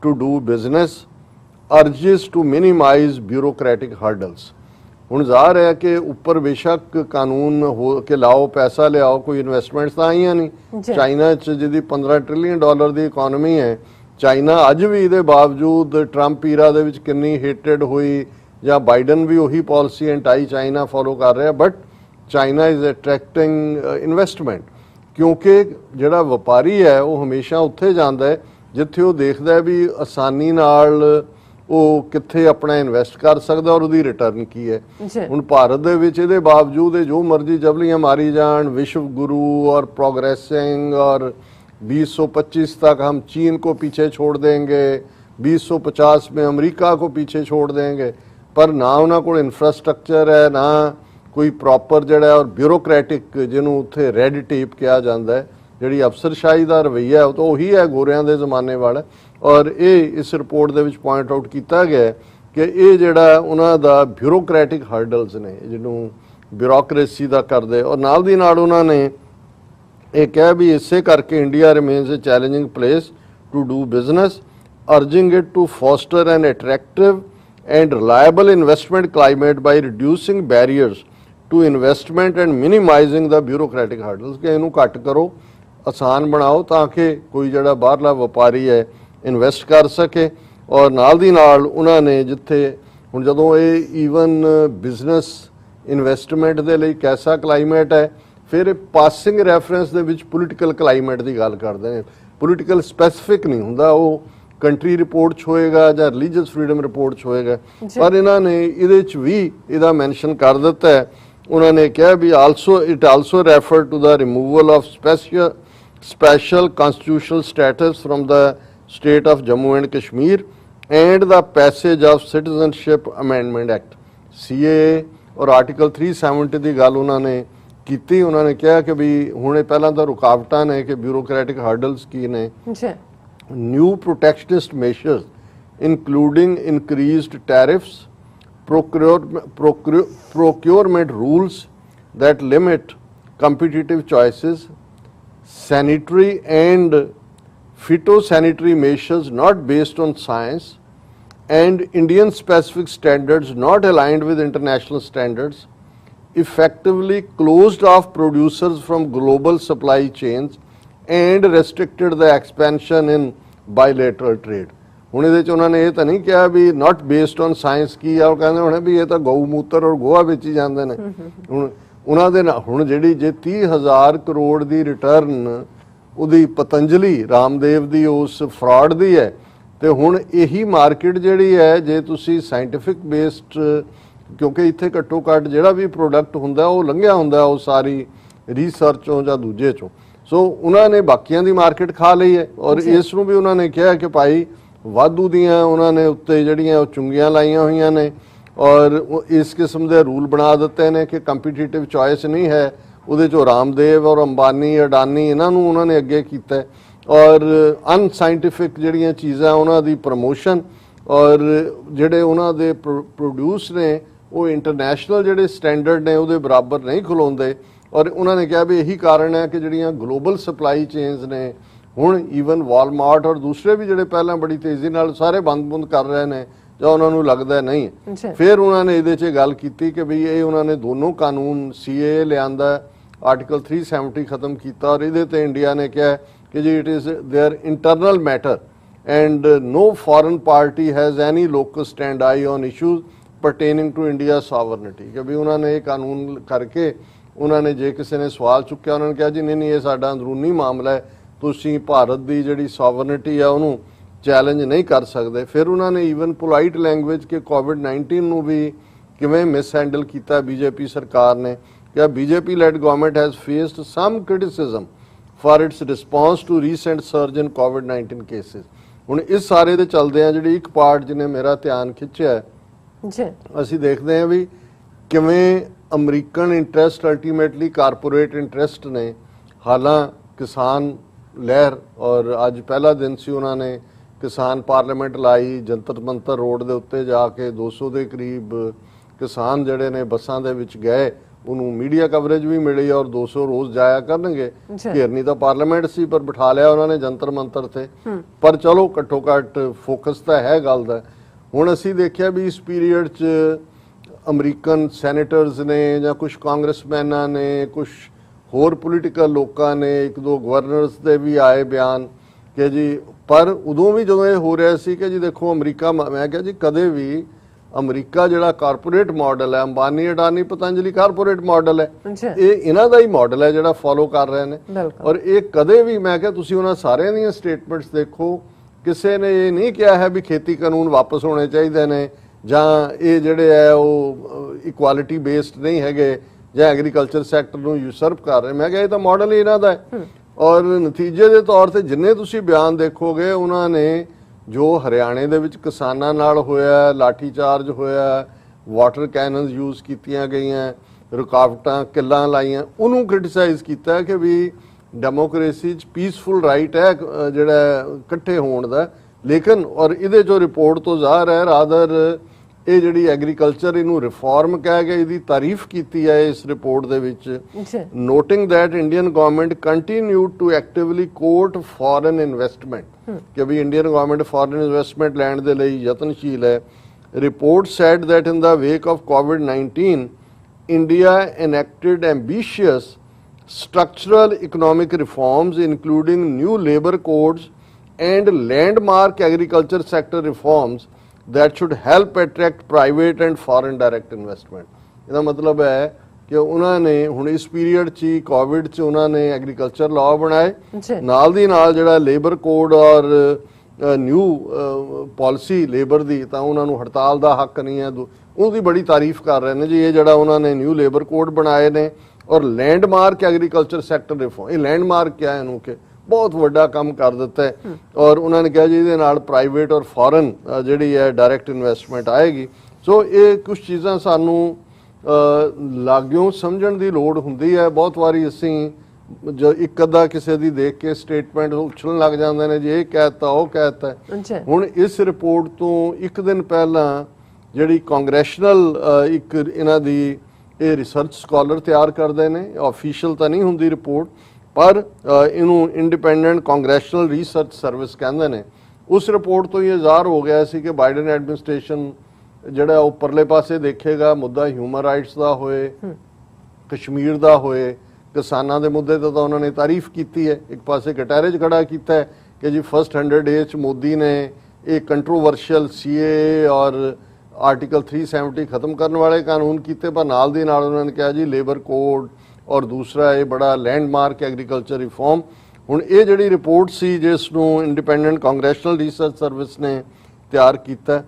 to do business, urges to minimize bureaucratic hurdles। ਹੁਣ ਜ਼ਾਹਰ ਹੈ ਕਿ ਉੱਪਰ ਬੇਸ਼ੱਕ ਕਾਨੂੰਨ ਹੋ ਕੇ ਲਾਓ, ਪੈਸਾ ਲਿਆਓ, ਕੋਈ ਇਨਵੈਸਟਮੈਂਟਸ ਤਾਂ ਆਈਆਂ ਨਹੀਂ। ਚਾਈਨਾ 'ਚ ਜਿਹਦੀ $15 ਟ੍ਰਿਲੀਅਨ ਦੀ ਇਕਨੋਮੀ ਹੈ, ਚਾਈਨਾ ਅੱਜ ਵੀ ਇਹਦੇ ਬਾਵਜੂਦ ਟਰੰਪ ਈਰਾ ਦੇ ਵਿੱਚ ਕਿੰਨੀ ਹੇਟਡ ਹੋਈ, ਜਾਂ ਬਾਈਡਨ ਵੀ ਉਹੀ ਪਾਲਿਸੀ ਐਂਟਾਈ ਚਾਈਨਾ ਫੋਲੋ ਕਰ ਰਿਹਾ, ਬਟ ਚਾਈਨਾ ਇਜ਼ ਅਟਰੈਕਟਿੰਗ ਇਨਵੈਸਟਮੈਂਟ, ਕਿਉਂਕਿ ਜਿਹੜਾ ਵਪਾਰੀ ਹੈ ਉਹ ਹਮੇਸ਼ਾ ਉੱਥੇ ਜਾਂਦਾ ਹੈ ਜਿੱਥੇ ਉਹ ਦੇਖਦਾ ਹੈ ਵੀ ਆਸਾਨੀ ਨਾਲ ਉਹ ਕਿੱਥੇ ਆਪਣਾ ਇਨਵੈਸਟ ਕਰ ਸਕਦਾ ਔਰ ਉਹਦੀ ਰਿਟਰਨ ਕੀ ਹੈ। ਹੁਣ ਭਾਰਤ ਦੇ ਵਿੱਚ ਇਹਦੇ ਬਾਵਜੂਦ ਇਹ ਜੋ ਮਰਜ਼ੀ ਜਬਲੀਆਂ ਮਾਰੀ ਜਾਣ, विश्व गुरु और प्रोग्रेसिंग और 2025 तक हम चीन को पीछे छोड़ देंगे, 2050 में अमेरिका को पीछे छोड़ देंगे, पर ना उन्होंने कोल इंफ्रास्ट्रक्चर है, ना कोई प्रॉपर जड़ा और ब्यूरोक्रेटिक जिन्होंने उत्थे रेड टेप कहा जाता है, ਜਿਹੜੀ ਅਫਸਰਸ਼ਾਹੀ ਦਾ ਰਵੱਈਆ ਉਹ ਤਾਂ ਉਹੀ ਹੈ ਗੋਰਿਆਂ ਦੇ ਜ਼ਮਾਨੇ ਵਾਲਾ। ਔਰ ਇਹ ਇਸ ਰਿਪੋਰਟ ਦੇ ਵਿੱਚ ਪੁਆਇੰਟ ਆਊਟ ਕੀਤਾ ਗਿਆ ਕਿ ਇਹ ਜਿਹੜਾ ਉਹਨਾਂ ਦਾ ਬਿਊਰੋਕ੍ਰੈਟਿਕ ਹਰਡਲਸ ਨੇ ਜਿਹਨੂੰ ਬਿਊਰੋਕ੍ਰੇਸੀ ਦਾ ਕਰਦੇ, ਔਰ ਨਾਲ ਦੀ ਨਾਲ ਉਹਨਾਂ ਨੇ ਇਹ ਕਿਹਾ ਵੀ ਇਸੇ ਕਰਕੇ India remains a challenging place to do business, urging it to foster an attractive and reliable investment climate by reducing barriers to investment and minimising the bureaucratic hurdles, ਕਿ ਇਹਨੂੰ ਘੱਟ ਕਰੋ, ਆਸਾਨ ਬਣਾਓ ਤਾਂ ਕਿ ਕੋਈ ਜਿਹੜਾ ਬਾਹਰਲਾ ਵਪਾਰੀ ਹੈ ਇਨਵੈਸਟ ਕਰ ਸਕੇ। ਔਰ ਨਾਲ ਦੀ ਨਾਲ ਉਹਨਾਂ ਨੇ ਜਿੱਥੇ ਹੁਣ ਜਦੋਂ ਇਹ ਈਵਨ ਬਿਜ਼ਨਸ ਇਨਵੈਸਟਮੈਂਟ ਦੇ ਲਈ ਕੈਸਾ ਕਲਾਈਮੇਟ ਹੈ, ਫਿਰ ਪਾਸਿੰਗ ਰੈਫਰੈਂਸ ਦੇ ਵਿੱਚ ਪੋਲੀਟੀਕਲ ਕਲਾਈਮੇਟ ਦੀ ਗੱਲ ਕਰਦੇ ਨੇ, ਪੋਲੀਟੀਕਲ ਸਪੈਸੀਫਿਕ ਨਹੀਂ ਹੁੰਦਾ, ਉਹ ਕੰਟਰੀ ਰਿਪੋਰਟ 'ਚ ਹੋਏਗਾ ਜਾਂ ਰਿਲੀਜੀਅਸ ਫਰੀडम ਰਿਪੋਰਟ 'ਚ ਹੋਏਗਾ, ਪਰ ਇਹਨਾਂ ਨੇ ਇਹਦੇ 'ਚ ਵੀ ਇਹਦਾ ਮੈਂਸ਼ਨ ਕਰ ਦਿੱਤਾ ਹੈ। ਉਹਨਾਂ ਨੇ ਕਿਹਾ ਵੀ it also refer to the removal of special constitutional status from the state of Jammu and Kashmir and the passage of Citizenship Amendment Act CAA और आर्टिकल 370 ਦੀ ਗੱਲ ਉਹਨਾਂ ਨੇ ਕੀਤੀ। ਉਹਨਾਂ ਨੇ ਕਿਹਾ ਕਿ ਵੀ ਹੁਣ ਇਹ ਪਹਿਲਾਂ ਤਾਂ ਰੁਕਾਵਟਾਂ ਨੇ ਕਿ ਬਿਊਰੋਕ੍ਰੈਟਿਕ ਹਰਡਲਸ ਕੀ ਨੇ, new protectionist measures including increased tariffs, procurement rules that limit competitive choices, sanitary and phytosanitary measures not based on science, and Indian specific standards not aligned with international standards, effectively closed off producers from global supply chains and restricted the expansion in bilateral trade. ਹੁਣ ਇਹਦੇ 'ਚ ਉਹਨਾਂ ਨੇ ਇਹ ਤਾਂ ਨਹੀਂ ਕਿਹਾ ਵੀ not based on science ਕੀ ਆ, ਉਹ ਕਹਿੰਦੇ ਹੋਣੇ ਵੀ ਇਹ ਤਾਂ ਗਊ ਮੂਤਰ ਔਰ ਗੋਹਾ ਵੇਚੀ ਜਾਂਦੇ ਨੇ। ਹੁਣ ਉਹਨਾਂ ਦੇ ਨਾਲ ਹੁਣ ਜਿਹੜੀ ਜੇ 30,000 ਕਰੋੜ ਦੀ ਰਿਟਰਨ ਉਹਦੀ ਪਤੰਜਲੀ ਰਾਮਦੇਵ ਦੀ ਉਸ ਫਰਾਡ ਦੀ ਹੈ, ਤੇ ਹੁਣ ਇਹੀ ਮਾਰਕੀਟ ਜਿਹੜੀ ਹੈ ਜੇ ਤੁਸੀਂ ਸਾਇੰਟੀਫਿਕ ਬੇਸਡ, ਕਿਉਂਕਿ ਇੱਥੇ ਘੱਟੋ ਘੱਟ ਜਿਹੜਾ ਵੀ ਪ੍ਰੋਡਕਟ ਹੁੰਦਾ ਉਹ ਲੰਘਿਆ ਹੁੰਦਾ ਉਹ ਸਾਰੀ ਰਿਸਰਚੋਂ ਜਾਂ ਦੂਜੇ ਚੋਂ, ਸੋ ਉਹਨਾਂ ਨੇ ਬਾਕੀਆਂ ਦੀ ਮਾਰਕੀਟ ਖਾ ਲਈ ਹੈ। ਔਰ ਇਸ ਨੂੰ ਵੀ ਉਹਨਾਂ ਨੇ ਕਿਹਾ ਕਿ ਭਾਈ ਵਾਧੂ ਦੀਆਂ ਉਹਨਾਂ ਨੇ ਉੱਤੇ ਜਿਹੜੀਆਂ ਉਹ ਚੁੰਗੀਆਂ ਲਾਈਆਂ ਹੋਈਆਂ ਨੇ ਔਰ ਇਸ ਕਿਸਮ ਦੇ ਰੂਲ ਬਣਾ ਦਿੱਤੇ ਨੇ ਕਿ ਕੰਪੀਟੀਟਿਵ ਚੋਇਸ ਨਹੀਂ ਹੈ, ਉਹਦੇ 'ਚੋਂ ਰਾਮਦੇਵ ਔਰ ਅੰਬਾਨੀ ਅਡਾਨੀ ਇਹਨਾਂ ਨੂੰ ਉਹਨਾਂ ਨੇ ਅੱਗੇ ਕੀਤਾ, ਔਰ ਅਨਸਾਇੰਟੀਫਿਕ ਜਿਹੜੀਆਂ ਚੀਜ਼ਾਂ ਉਹਨਾਂ ਦੀ ਪ੍ਰਮੋਸ਼ਨ ਔਰ ਜਿਹੜੇ ਉਹਨਾਂ ਦੇ ਪ੍ਰੋਡਿਊਸ ਨੇ ਉਹ ਇੰਟਰਨੈਸ਼ਨਲ ਜਿਹੜੇ ਸਟੈਂਡਰਡ ਨੇ ਉਹਦੇ ਬਰਾਬਰ ਨਹੀਂ ਖਲੋਂਦੇ। ਔਰ ਉਹਨਾਂ ਨੇ ਕਿਹਾ ਵੀ ਇਹੀ ਕਾਰਨ ਹੈ ਕਿ ਜਿਹੜੀਆਂ ਗਲੋਬਲ ਸਪਲਾਈ ਚੇਨਸ ਨੇ ਹੁਣ ਈਵਨ ਵਾਲਮਾਰਟ ਔਰ ਦੂਸਰੇ ਵੀ ਜਿਹੜੇ ਪਹਿਲਾਂ ਬੜੀ ਤੇਜ਼ੀ ਨਾਲ ਸਾਰੇ ਬੰਦ ਕਰ ਰਹੇ ਨੇ ਜਾਂ ਉਹਨਾਂ ਨੂੰ ਲੱਗਦਾ ਨਹੀਂ। ਫਿਰ ਉਹਨਾਂ ਨੇ ਇਹਦੇ 'ਚ ਗੱਲ ਕੀਤੀ ਕਿ ਵੀ ਇਹ ਉਹਨਾਂ ਨੇ ਦੋਨੋਂ ਕਾਨੂੰਨ CAA ਲਿਆਂਦਾ, ਆਰਟੀਕਲ 370 ਖਤਮ ਕੀਤਾ, ਔਰ ਇਹਦੇ ਤੇ ਇੰਡੀਆ ਨੇ ਕਿਹਾ ਕਿ ਜੀ it is their internal matter and no foreign party has any locus standi on issues pertaining to India sovereignty, ਕਿ ਵੀ ਉਹਨਾਂ ਨੇ ਇਹ ਕਾਨੂੰਨ ਕਰਕੇ ਉਹਨਾਂ ਨੇ ਜੇ ਕਿਸੇ ਨੇ ਸਵਾਲ ਚੁੱਕਿਆ ਉਹਨਾਂ ਨੇ ਕਿਹਾ ਜੀ ਨਹੀਂ ਇਹ ਸਾਡਾ ਅੰਦਰੂਨੀ ਮਾਮਲਾ ਹੈ, ਤੁਸੀਂ ਭਾਰਤ ਦੀ ਜਿਹੜੀ ਸੋਵਰਨਿਟੀ ਆ ਉਹਨੂੰ ਚੈਲੰਜ ਨਹੀਂ ਕਰ ਸਕਦੇ। ਫਿਰ ਉਹਨਾਂ ਨੇ ਈਵਨ ਪੋਲਾਈਟ ਲੈਂਗੁਏਜ ਕਿ ਕੋਵਿਡ-19 ਨੂੰ ਵੀ ਕਿਵੇਂ ਮਿਸਹੈਂਡਲ ਕੀਤਾ ਬੀਜੇਪੀ ਸਰਕਾਰ ਨੇ, ਕਿ BJP led government has faced some criticism for its response to recent surge in ਕੋਵਿਡ-19 ਕੇਸਿਸ। ਹੁਣ ਇਸ ਸਾਰੇ ਦੇ ਚੱਲਦੇ ਆ ਜਿਹੜੀ ਇੱਕ ਪਾਰਟ ਜਿਹਨੇ ਮੇਰਾ ਧਿਆਨ ਖਿੱਚਿਆ ਜੀ, ਅਸੀਂ ਦੇਖਦੇ ਹਾਂ ਵੀ ਕਿਵੇਂ American interest ultimately corporate interest ਨੇ। ਹਾਲਾਂ ਕਿਸਾਨ ਲਹਿਰ ਔਰ ਅੱਜ ਪਹਿਲਾ ਦਿਨ ਸੀ, ਉਹਨਾਂ ਨੇ ਕਿਸਾਨ ਪਾਰਲੀਮੈਂਟ ਲਾਈ, ਜੰਤਰ ਮੰਤਰ ਰੋਡ ਦੇ ਉੱਤੇ ਜਾ ਕੇ 200 ਦੇ ਕਰੀਬ ਕਿਸਾਨ ਜਿਹੜੇ ਨੇ ਬੱਸਾਂ ਦੇ ਵਿੱਚ ਗਏ, ਉਹਨੂੰ ਮੀਡੀਆ ਕਵਰੇਜ ਵੀ ਮਿਲੀ ਔਰ 200 ਰੋਜ਼ ਜਾਇਆ ਕਰਨਗੇ। ਘੇਰਨੀ ਤਾਂ ਪਾਰਲੀਮੈਂਟ ਸੀ ਪਰ ਬਿਠਾ ਲਿਆ ਉਹਨਾਂ ਨੇ ਜੰਤਰ ਮੰਤਰ ਤੇ, ਪਰ ਚਲੋ ਘੱਟੋ ਘੱਟ ਫੋਕਸ ਤਾਂ ਹੈ ਗੱਲ ਦਾ। ਹੁਣ ਅਸੀਂ ਦੇਖਿਆ ਵੀ ਇਸ ਪੀਰੀਅਡ 'ਚ ਅਮਰੀਕਨ ਸੈਨੇਟਰਸ ਨੇ ਜਾਂ ਕੁਝ ਕਾਂਗਰਸਮੈਨਾਂ ਨੇ, ਕੁਝ ਹੋਰ ਪੋਲੀਟੀਕਲ ਲੋਕਾਂ ਨੇ, ਇੱਕ ਦੋ ਗਵਰਨਰਸ ਦੇ ਵੀ ਆਏ ਬਿਆਨ ਕਿ ਜੀ, ਪਰ ਉਦੋਂ ਵੀ ਜਦੋਂ ਇਹ ਹੋ ਰਿਹਾ ਸੀ ਕਿ ਜੀ ਦੇਖੋ ਅਮਰੀਕਾ, ਮੈਂ ਕਿਹਾ ਜੀ ਕਦੇ ਵੀ ਅਮਰੀਕਾ ਜਿਹੜਾ ਕਾਰਪੋਰੇਟ ਮਾਡਲ ਹੈ, ਅੰਬਾਨੀ ਅਡਾਨੀ ਪਤੰਜਲੀ ਕਾਰਪੋਰੇਟ ਮਾਡਲ ਹੈ, ਇਹ ਇਹਨਾਂ ਦਾ ਹੀ ਮਾਡਲ ਹੈ ਜਿਹੜਾ ਫੋਲੋ ਕਰ ਰਹੇ ਨੇ। ਔਰ ਇਹ ਕਦੇ ਵੀ, ਮੈਂ ਕਿਹਾ ਤੁਸੀਂ ਉਹਨਾਂ ਸਾਰਿਆਂ ਦੀਆਂ ਸਟੇਟਮੈਂਟਸ ਦੇਖੋ ਕਿਸੇ ਨੇ ਇਹ ਨਹੀਂ ਕਿਹਾ ਹੈ ਵੀ ਖੇਤੀ ਕਾਨੂੰਨ ਵਾਪਸ ਹੋਣੇ ਚਾਹੀਦੇ ਨੇ ਜਾਂ ਇਹ ਜਿਹੜੇ ਹੈ ਉਹ ਇਕੁਆਲਿਟੀ ਬੇਸਡ ਨਹੀਂ ਹੈਗੇ ਜਾਂ ਐਗਰੀਕਲਚਰ ਸੈਕਟਰ ਨੂੰ ਯੂਸਰਪ ਕਰ ਰਹੇ। ਮੈਂ ਕਿਹਾ ਇਹ ਤਾਂ ਮਾਡਲ ਹੀ ਇਹਨਾਂ ਦਾ ਹੈ। ਔਰ ਨਤੀਜੇ ਦੇ ਤੌਰ ਤੇ ਜਿੰਨੇ ਤੁਸੀਂ ਬਿਆਨ ਦੇਖੋਗੇ ਉਹਨਾਂ ਨੇ ਜੋ ਹਰਿਆਣੇ ਦੇ ਵਿੱਚ ਕਿਸਾਨਾਂ ਨਾਲ ਹੋਇਆ, ਲਾਠੀ ਚਾਰਜ ਹੋਇਆ, ਵਾਟਰ ਕੈਨਨਸ ਯੂਜ਼ ਕੀਤੀਆਂ ਗਈਆਂ, ਰੁਕਾਵਟਾਂ ਕਿੱਲਾਂ ਲਾਈਆਂ, ਉਹਨੂੰ ਕ੍ਰਿਟਿਸਾਈਜ਼ ਕੀਤਾ ਕਿ ਵੀ ਡੈਮੋਕ੍ਰੇਸੀ 'ਚ ਪੀਸਫੁਲ ਰਾਈਟ ਹੈ ਜਿਹੜਾ ਇਕੱਠੇ ਹੋਣ ਦਾ, ਲੇਕਿਨ ਔਰ ਇਹਦੇ 'ਚੋਂ ਰਿਪੋਰਟ ਤੋਂ ਜ਼ਾਹਰ ਹੈ ਰਾਦਰ ਇਹ ਜਿਹੜੀ ਐਗਰੀਕਲਚਰ ਇਹਨੂੰ ਰਿਫਾਰਮ ਕਹਿ ਕੇ ਇਹਦੀ ਤਾਰੀਫ ਕੀਤੀ ਹੈ ਇਸ ਰਿਪੋਰਟ ਦੇ ਵਿੱਚ, noting that Indian government continued to actively court foreign investment ਕਿ ਵੀ ਇੰਡੀਅਨ ਗਵਰਨਮੈਂਟ ਫੋਰਨ ਇਨਵੈਸਟਮੈਂਟ ਲੈਣ ਦੇ ਲਈ ਯਤਨਸ਼ੀਲ ਹੈ। Report said that in the wake of COVID-19 India enacted ambitious structural economic reforms including new labor codes and landmark agriculture sector reforms that should help attract private and foreign direct investment। ਇਹਦਾ ਮਤਲਬ ਹੈ ਕਿ ਉਹਨਾਂ ਨੇ ਹੁਣ ਇਸ period 'ਚ ਹੀ Covid 'ਚ ਉਹਨਾਂ ਨੇ ਐਗਰੀਕਲਚਰ ਲਾਅ ਬਣਾਏ, ਨਾਲ ਦੀ ਨਾਲ ਜਿਹੜਾ ਲੇਬਰ ਕੋਡ ਔਰ ਨਿਊ ਪਾਲਿਸੀ ਲੇਬਰ ਦੀ, ਤਾਂ ਉਹਨਾਂ ਨੂੰ ਹੜਤਾਲ ਦਾ ਹੱਕ ਨਹੀਂ ਹੈ, ਉਹਦੀ ਬੜੀ ਤਾਰੀਫ ਕਰ ਰਹੇ ਨੇ ਜੀ। ਇਹ ਜਿਹੜਾ ਉਹਨਾਂ ਨੇ ਨਿਊ ਲੇਬਰ ਕੋਡ ਬਣਾਏ ਨੇ ਔਰ ਲੈਂਡਮਾਰਕ ਐਗਰੀਕਲਚਰ ਸੈਕਟਰ ਰਿਫਾਰਮ, ਇਹ ਲੈਂਡਮਾਰਕ ਕਿਹਾ ਇਹਨੂੰ ਕਿ ਬਹੁਤ ਵੱਡਾ ਕੰਮ ਕਰ ਦਿੱਤਾ ਹੈ। ਔਰ ਉਹਨਾਂ ਨੇ ਕਿਹਾ ਜੀ ਇਹਦੇ ਨਾਲ ਪ੍ਰਾਈਵੇਟ ਔਰ ਫੋਰਨ ਜਿਹੜੀ ਹੈ ਡਾਇਰੈਕਟ ਇਨਵੈਸਟਮੈਂਟ ਆਏਗੀ। ਸੋ ਇਹ ਕੁਝ ਚੀਜ਼ਾਂ ਸਾਨੂੰ ਲਾਗਿਓਂ ਸਮਝਣ ਦੀ ਲੋੜ ਹੁੰਦੀ ਹੈ। ਬਹੁਤ ਵਾਰੀ ਅਸੀਂ ਜੋ ਇੱਕ ਅੱਧਾ ਕਿਸੇ ਦੀ ਦੇਖ ਕੇ ਸਟੇਟਮੈਂਟ ਉਛਲਣ ਲੱਗ ਜਾਂਦੇ ਨੇ ਜੀ ਇਹ ਕਹਿਤਾ ਉਹ ਕਹਿਤਾ। ਹੁਣ ਇਸ ਰਿਪੋਰਟ ਤੋਂ ਇੱਕ ਦਿਨ ਪਹਿਲਾਂ ਜਿਹੜੀ ਕਾਂਗਰੈਸ਼ਨਲ ਇੱਕ ਇਹਨਾਂ ਦੀ ਇਹ ਰਿਸਰਚ ਸਕਾਲਰ ਤਿਆਰ ਕਰਦੇ ਨੇ, ਆਫੀਸ਼ੀਅਲ ਤਾਂ ਨਹੀਂ ਹੁੰਦੀ ਰਿਪੋਰਟ ਪਰ ਇਹਨੂੰ ਇੰਡੀਪੈਂਡੈਂਟ ਕਾਂਗਰੈਸ਼ਨਲ ਰਿਸਰਚ ਸਰਵਿਸ ਕਹਿੰਦੇ ਨੇ। ਉਸ ਰਿਪੋਰਟ ਤੋਂ ਇਹ ਜ਼ਾਹਰ ਹੋ ਗਿਆ ਸੀ ਕਿ ਬਾਈਡਨ ਐਡਮਿਨਿਸਟ੍ਰੇਸ਼ਨ ਜਿਹੜਾ ਉੱਪਰਲੇ ਪਾਸੇ ਦੇਖੇਗਾ ਮੁੱਦਾ ਹਿਊਮਨ ਰਾਈਟਸ ਦਾ ਹੋਏ, ਕਸ਼ਮੀਰ ਦਾ ਹੋਏ, ਕਿਸਾਨਾਂ ਦੇ ਮੁੱਦੇ ਤੇ ਤਾਂ ਉਹਨਾਂ ਨੇ ਤਾਰੀਫ ਕੀਤੀ ਹੈ। ਇੱਕ ਪਾਸੇ ਕਟਹਿਰੇ 'ਚ ਖੜਾ ਕੀਤਾ ਹੈ ਕਿ ਜੀ ਫਸਟ 100 ਡੇਜ਼ 'ਚ ਮੋਦੀ ਨੇ ਇਹ ਕੰਟਰੋਵਰਸ਼ੀਅਲ CAA ਔਰ ਆਰਟੀਕਲ 370 ਖਤਮ ਕਰਨ ਵਾਲੇ ਕਾਨੂੰਨ ਕੀਤੇ, ਪਰ ਨਾਲ ਦੀ ਨਾਲ ਉਹਨਾਂ ਨੇ ਕਿਹਾ ਜੀ ਲੇਬਰ ਕੋਡ ਔਰ ਦੂਸਰਾ ਇਹ ਬੜਾ ਲੈਂਡਮਾਰਕ ਐਗਰੀਕਲਚਰ ਰਿਫਾਰਮ। ਹੁਣ ਇਹ ਜਿਹੜੀ ਰਿਪੋਰਟ ਸੀ ਜਿਸ ਨੂੰ ਇੰਡੀਪੈਂਡੈਂਟ ਕਾਂਗਰੈਸ਼ਨਲ ਰਿਸਰਚ ਸਰਵਿਸ ਨੇ ਤਿਆਰ ਕੀਤਾ,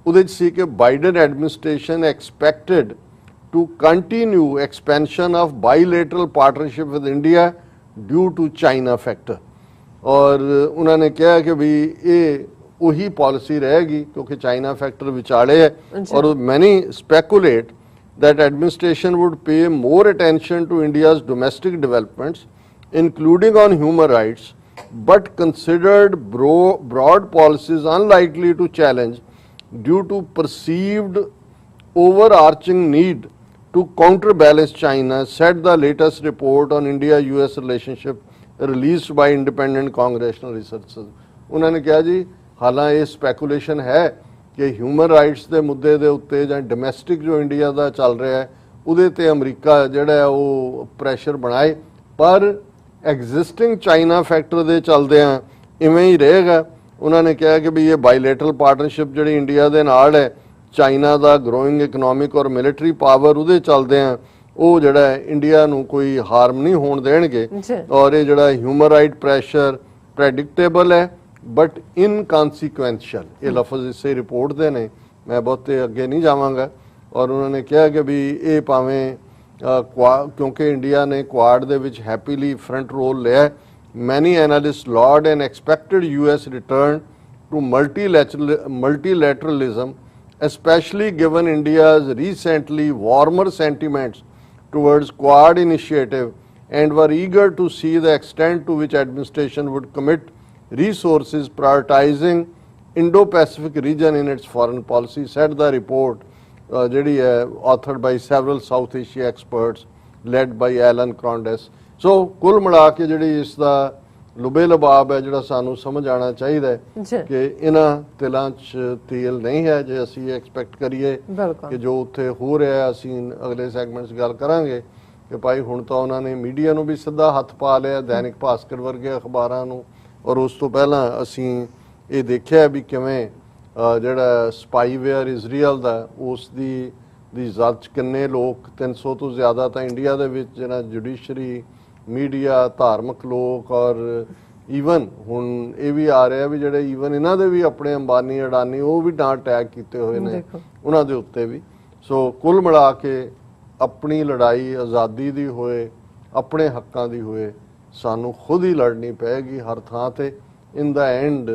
ਉਹਦੇ 'ਚ ਸੀ ਕਿ Biden administration expected to continue expansion of bilateral partnership with India due to China factor। और उन्होंने कहा कि भी ये वही पॉलिसी रहेगी क्योंकि चाइना फैक्टर विचाले है। और many speculate that administration would pay more attention to India's domestic developments including on human rights, but considered broad policies unlikely to challenge due to perceived overarching need to counterbalance China, said the latest report on India-US relationship released by independent congressional researchers। उन्होंने कहा जी हालां ये स्पैकुलेशन है कि human rights के मुद्दे के उत्ते जां डोमैसटिक जो इंडिया का चल रहा है उहदे ते अमरीका जिहड़ा है वो प्रैशर बनाए, पर एग्जिस्टिंग चाइना फैक्टर दे चलदियां इवें ही रहेगा। उन्होंने कहा कि भी ये बायलैटरल पार्टनरशिप जिहड़ी इंडिया दे नाल है, ਚਾਈਨਾ ਦਾ ਗਰੋਇੰਗ ਇਕਨੋਮਿਕ ਔਰ ਮਿਲਟਰੀ ਪਾਵਰ ਉਹਦੇ ਚੱਲਦੇ ਆ ਉਹ ਜਿਹੜਾ ਇੰਡੀਆ ਨੂੰ ਕੋਈ ਹਾਰਮ ਨਹੀਂ ਹੋਣ ਦੇਣਗੇ। ਔਰ ਇਹ ਜਿਹੜਾ ਹਿਊਮਨ ਰਾਈਟ ਪ੍ਰੈਸ਼ਰ ਪ੍ਰੈਡਿਕਟੇਬਲ ਹੈ ਬਟ ਇਨਕਨਸੀਕੁਐਂਸ਼ੀਅਲ, ਇਹ ਲਫ਼ਜ਼ ਇਸੇ ਰਿਪੋਰਟ ਦੇ ਨੇ, ਮੈਂ ਬਹੁਤੇ ਅੱਗੇ ਨਹੀਂ ਜਾਵਾਂਗਾ। ਔਰ ਉਹਨਾਂ ਨੇ ਕਿਹਾ ਕਿ ਵੀ ਇਹ ਭਾਵੇਂ ਕਿਉਂਕਿ ਇੰਡੀਆ ਨੇ ਕੁਆਡ ਦੇ ਵਿੱਚ ਹੈਪੀਲੀ ਫਰੰਟ ਰੋਲ ਲਿਆ, many analyst lauded and expected US return to multilateralism especially given India's recently warmer sentiments towards Quad initiative, and were eager to see the extent to which administration would commit resources prioritizing Indo-Pacific region in its foreign policy, said the report ਜਿਹੜੀ ਹੈ authored by several South Asia experts led by Alan Condes। So ਕੁੱਲ ਮਿਲਾ ਕੇ ਜਿਹੜੀ ਇਸ ਦਾ ਲੁਬੇ ਲਬਾਬ ਹੈ ਜਿਹੜਾ ਸਾਨੂੰ ਸਮਝ ਆਉਣਾ ਚਾਹੀਦਾ ਹੈ ਕਿ ਇਹਨਾਂ ਤਿਲਾਂ 'ਚ ਤੇਲ ਨਹੀਂ ਹੈ ਜੇ ਅਸੀਂ ਐਕਸਪੈਕਟ ਕਰੀਏ ਕਿ ਜੋ ਉੱਥੇ ਹੋ ਰਿਹਾ। ਅਸੀਂ ਅਗਲੇ ਸੈਗਮੈਂਟ 'ਚ ਗੱਲ ਕਰਾਂਗੇ ਕਿ ਭਾਈ ਹੁਣ ਤਾਂ ਉਹਨਾਂ ਨੇ ਮੀਡੀਆ ਨੂੰ ਵੀ ਸਿੱਧਾ ਹੱਥ ਪਾ ਲਿਆ, ਦੈਨਿਕ ਭਾਸਕਰ ਵਰਗੇ ਅਖਬਾਰਾਂ ਨੂੰ, ਔਰ ਉਸ ਤੋਂ ਪਹਿਲਾਂ ਅਸੀਂ ਇਹ ਦੇਖਿਆ ਵੀ ਕਿਵੇਂ ਜਿਹੜਾ ਸਪਾਈਵੇਅਰ ਇਜ਼ਰਾਈਲ ਦਾ ਉਸ ਦੀ ਜ਼ਦ 'ਚ ਕਿੰਨੇ ਲੋਕ 300 ਤੋਂ ਜ਼ਿਆਦਾ ਤਾਂ ਇੰਡੀਆ ਦੇ ਵਿੱਚ ਜਿਹੜਾ ਜੁਡੀਸ਼ਰੀ, ਮੀਡੀਆ, ਧਾਰਮਿਕ ਲੋਕ ਔਰ ਈਵਨ ਹੁਣ ਇਹ ਵੀ ਆ ਰਿਹਾ ਵੀ ਜਿਹੜੇ ਈਵਨ ਇਹਨਾਂ ਦੇ ਵੀ ਆਪਣੇ ਅੰਬਾਨੀ ਅਡਾਨੀ ਉਹ ਵੀ ਨਾ ਅਟੈਕ ਕੀਤੇ ਹੋਏ ਨੇ ਉਹਨਾਂ ਦੇ ਉੱਤੇ ਵੀ। ਸੋ ਕੁੱਲ ਮਿਲਾ ਕੇ ਆਪਣੀ ਲੜਾਈ ਆਜ਼ਾਦੀ ਦੀ ਹੋਏ, ਆਪਣੇ ਹੱਕਾਂ ਦੀ ਹੋਏ, ਸਾਨੂੰ ਖੁਦ ਹੀ ਲੜਨੀ ਪਏਗੀ ਹਰ ਥਾਂ ਤੇ। ਇਨ ਦਾ ਐਂਡ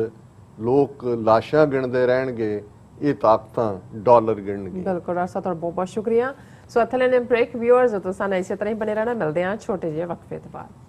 ਲੋਕ ਲਾਸ਼ਾਂ ਗਿਣਦੇ ਰਹਿਣਗੇ, ਇਹ ਤਾਕਤਾਂ ਡਾਲਰ ਗਿਣਨਗੇ। ਬਿਲਕੁਲ ਡਾਕਟਰ ਸਾਹਿਬ, ਤੁਹਾਡਾ ਬਹੁਤ ਬਹੁਤ ਸ਼ੁਕਰੀਆ। ਸੋ ਇੱਥੇ ਲੈਣੇ ਬ੍ਰੇਕ। ਵਿਊਅਰਸ ਤੋਂ ਸਾਨੂੰ ਇਸੇ ਤਰ੍ਹਾਂ ਹੀ ਬਣੇ ਰਹਿਣਾ, ਮਿਲਦੇ ਹਾਂ ਛੋਟੇ ਜਿਹੇ ਵਕਫੇ ਤੋਂ ਬਾਅਦ।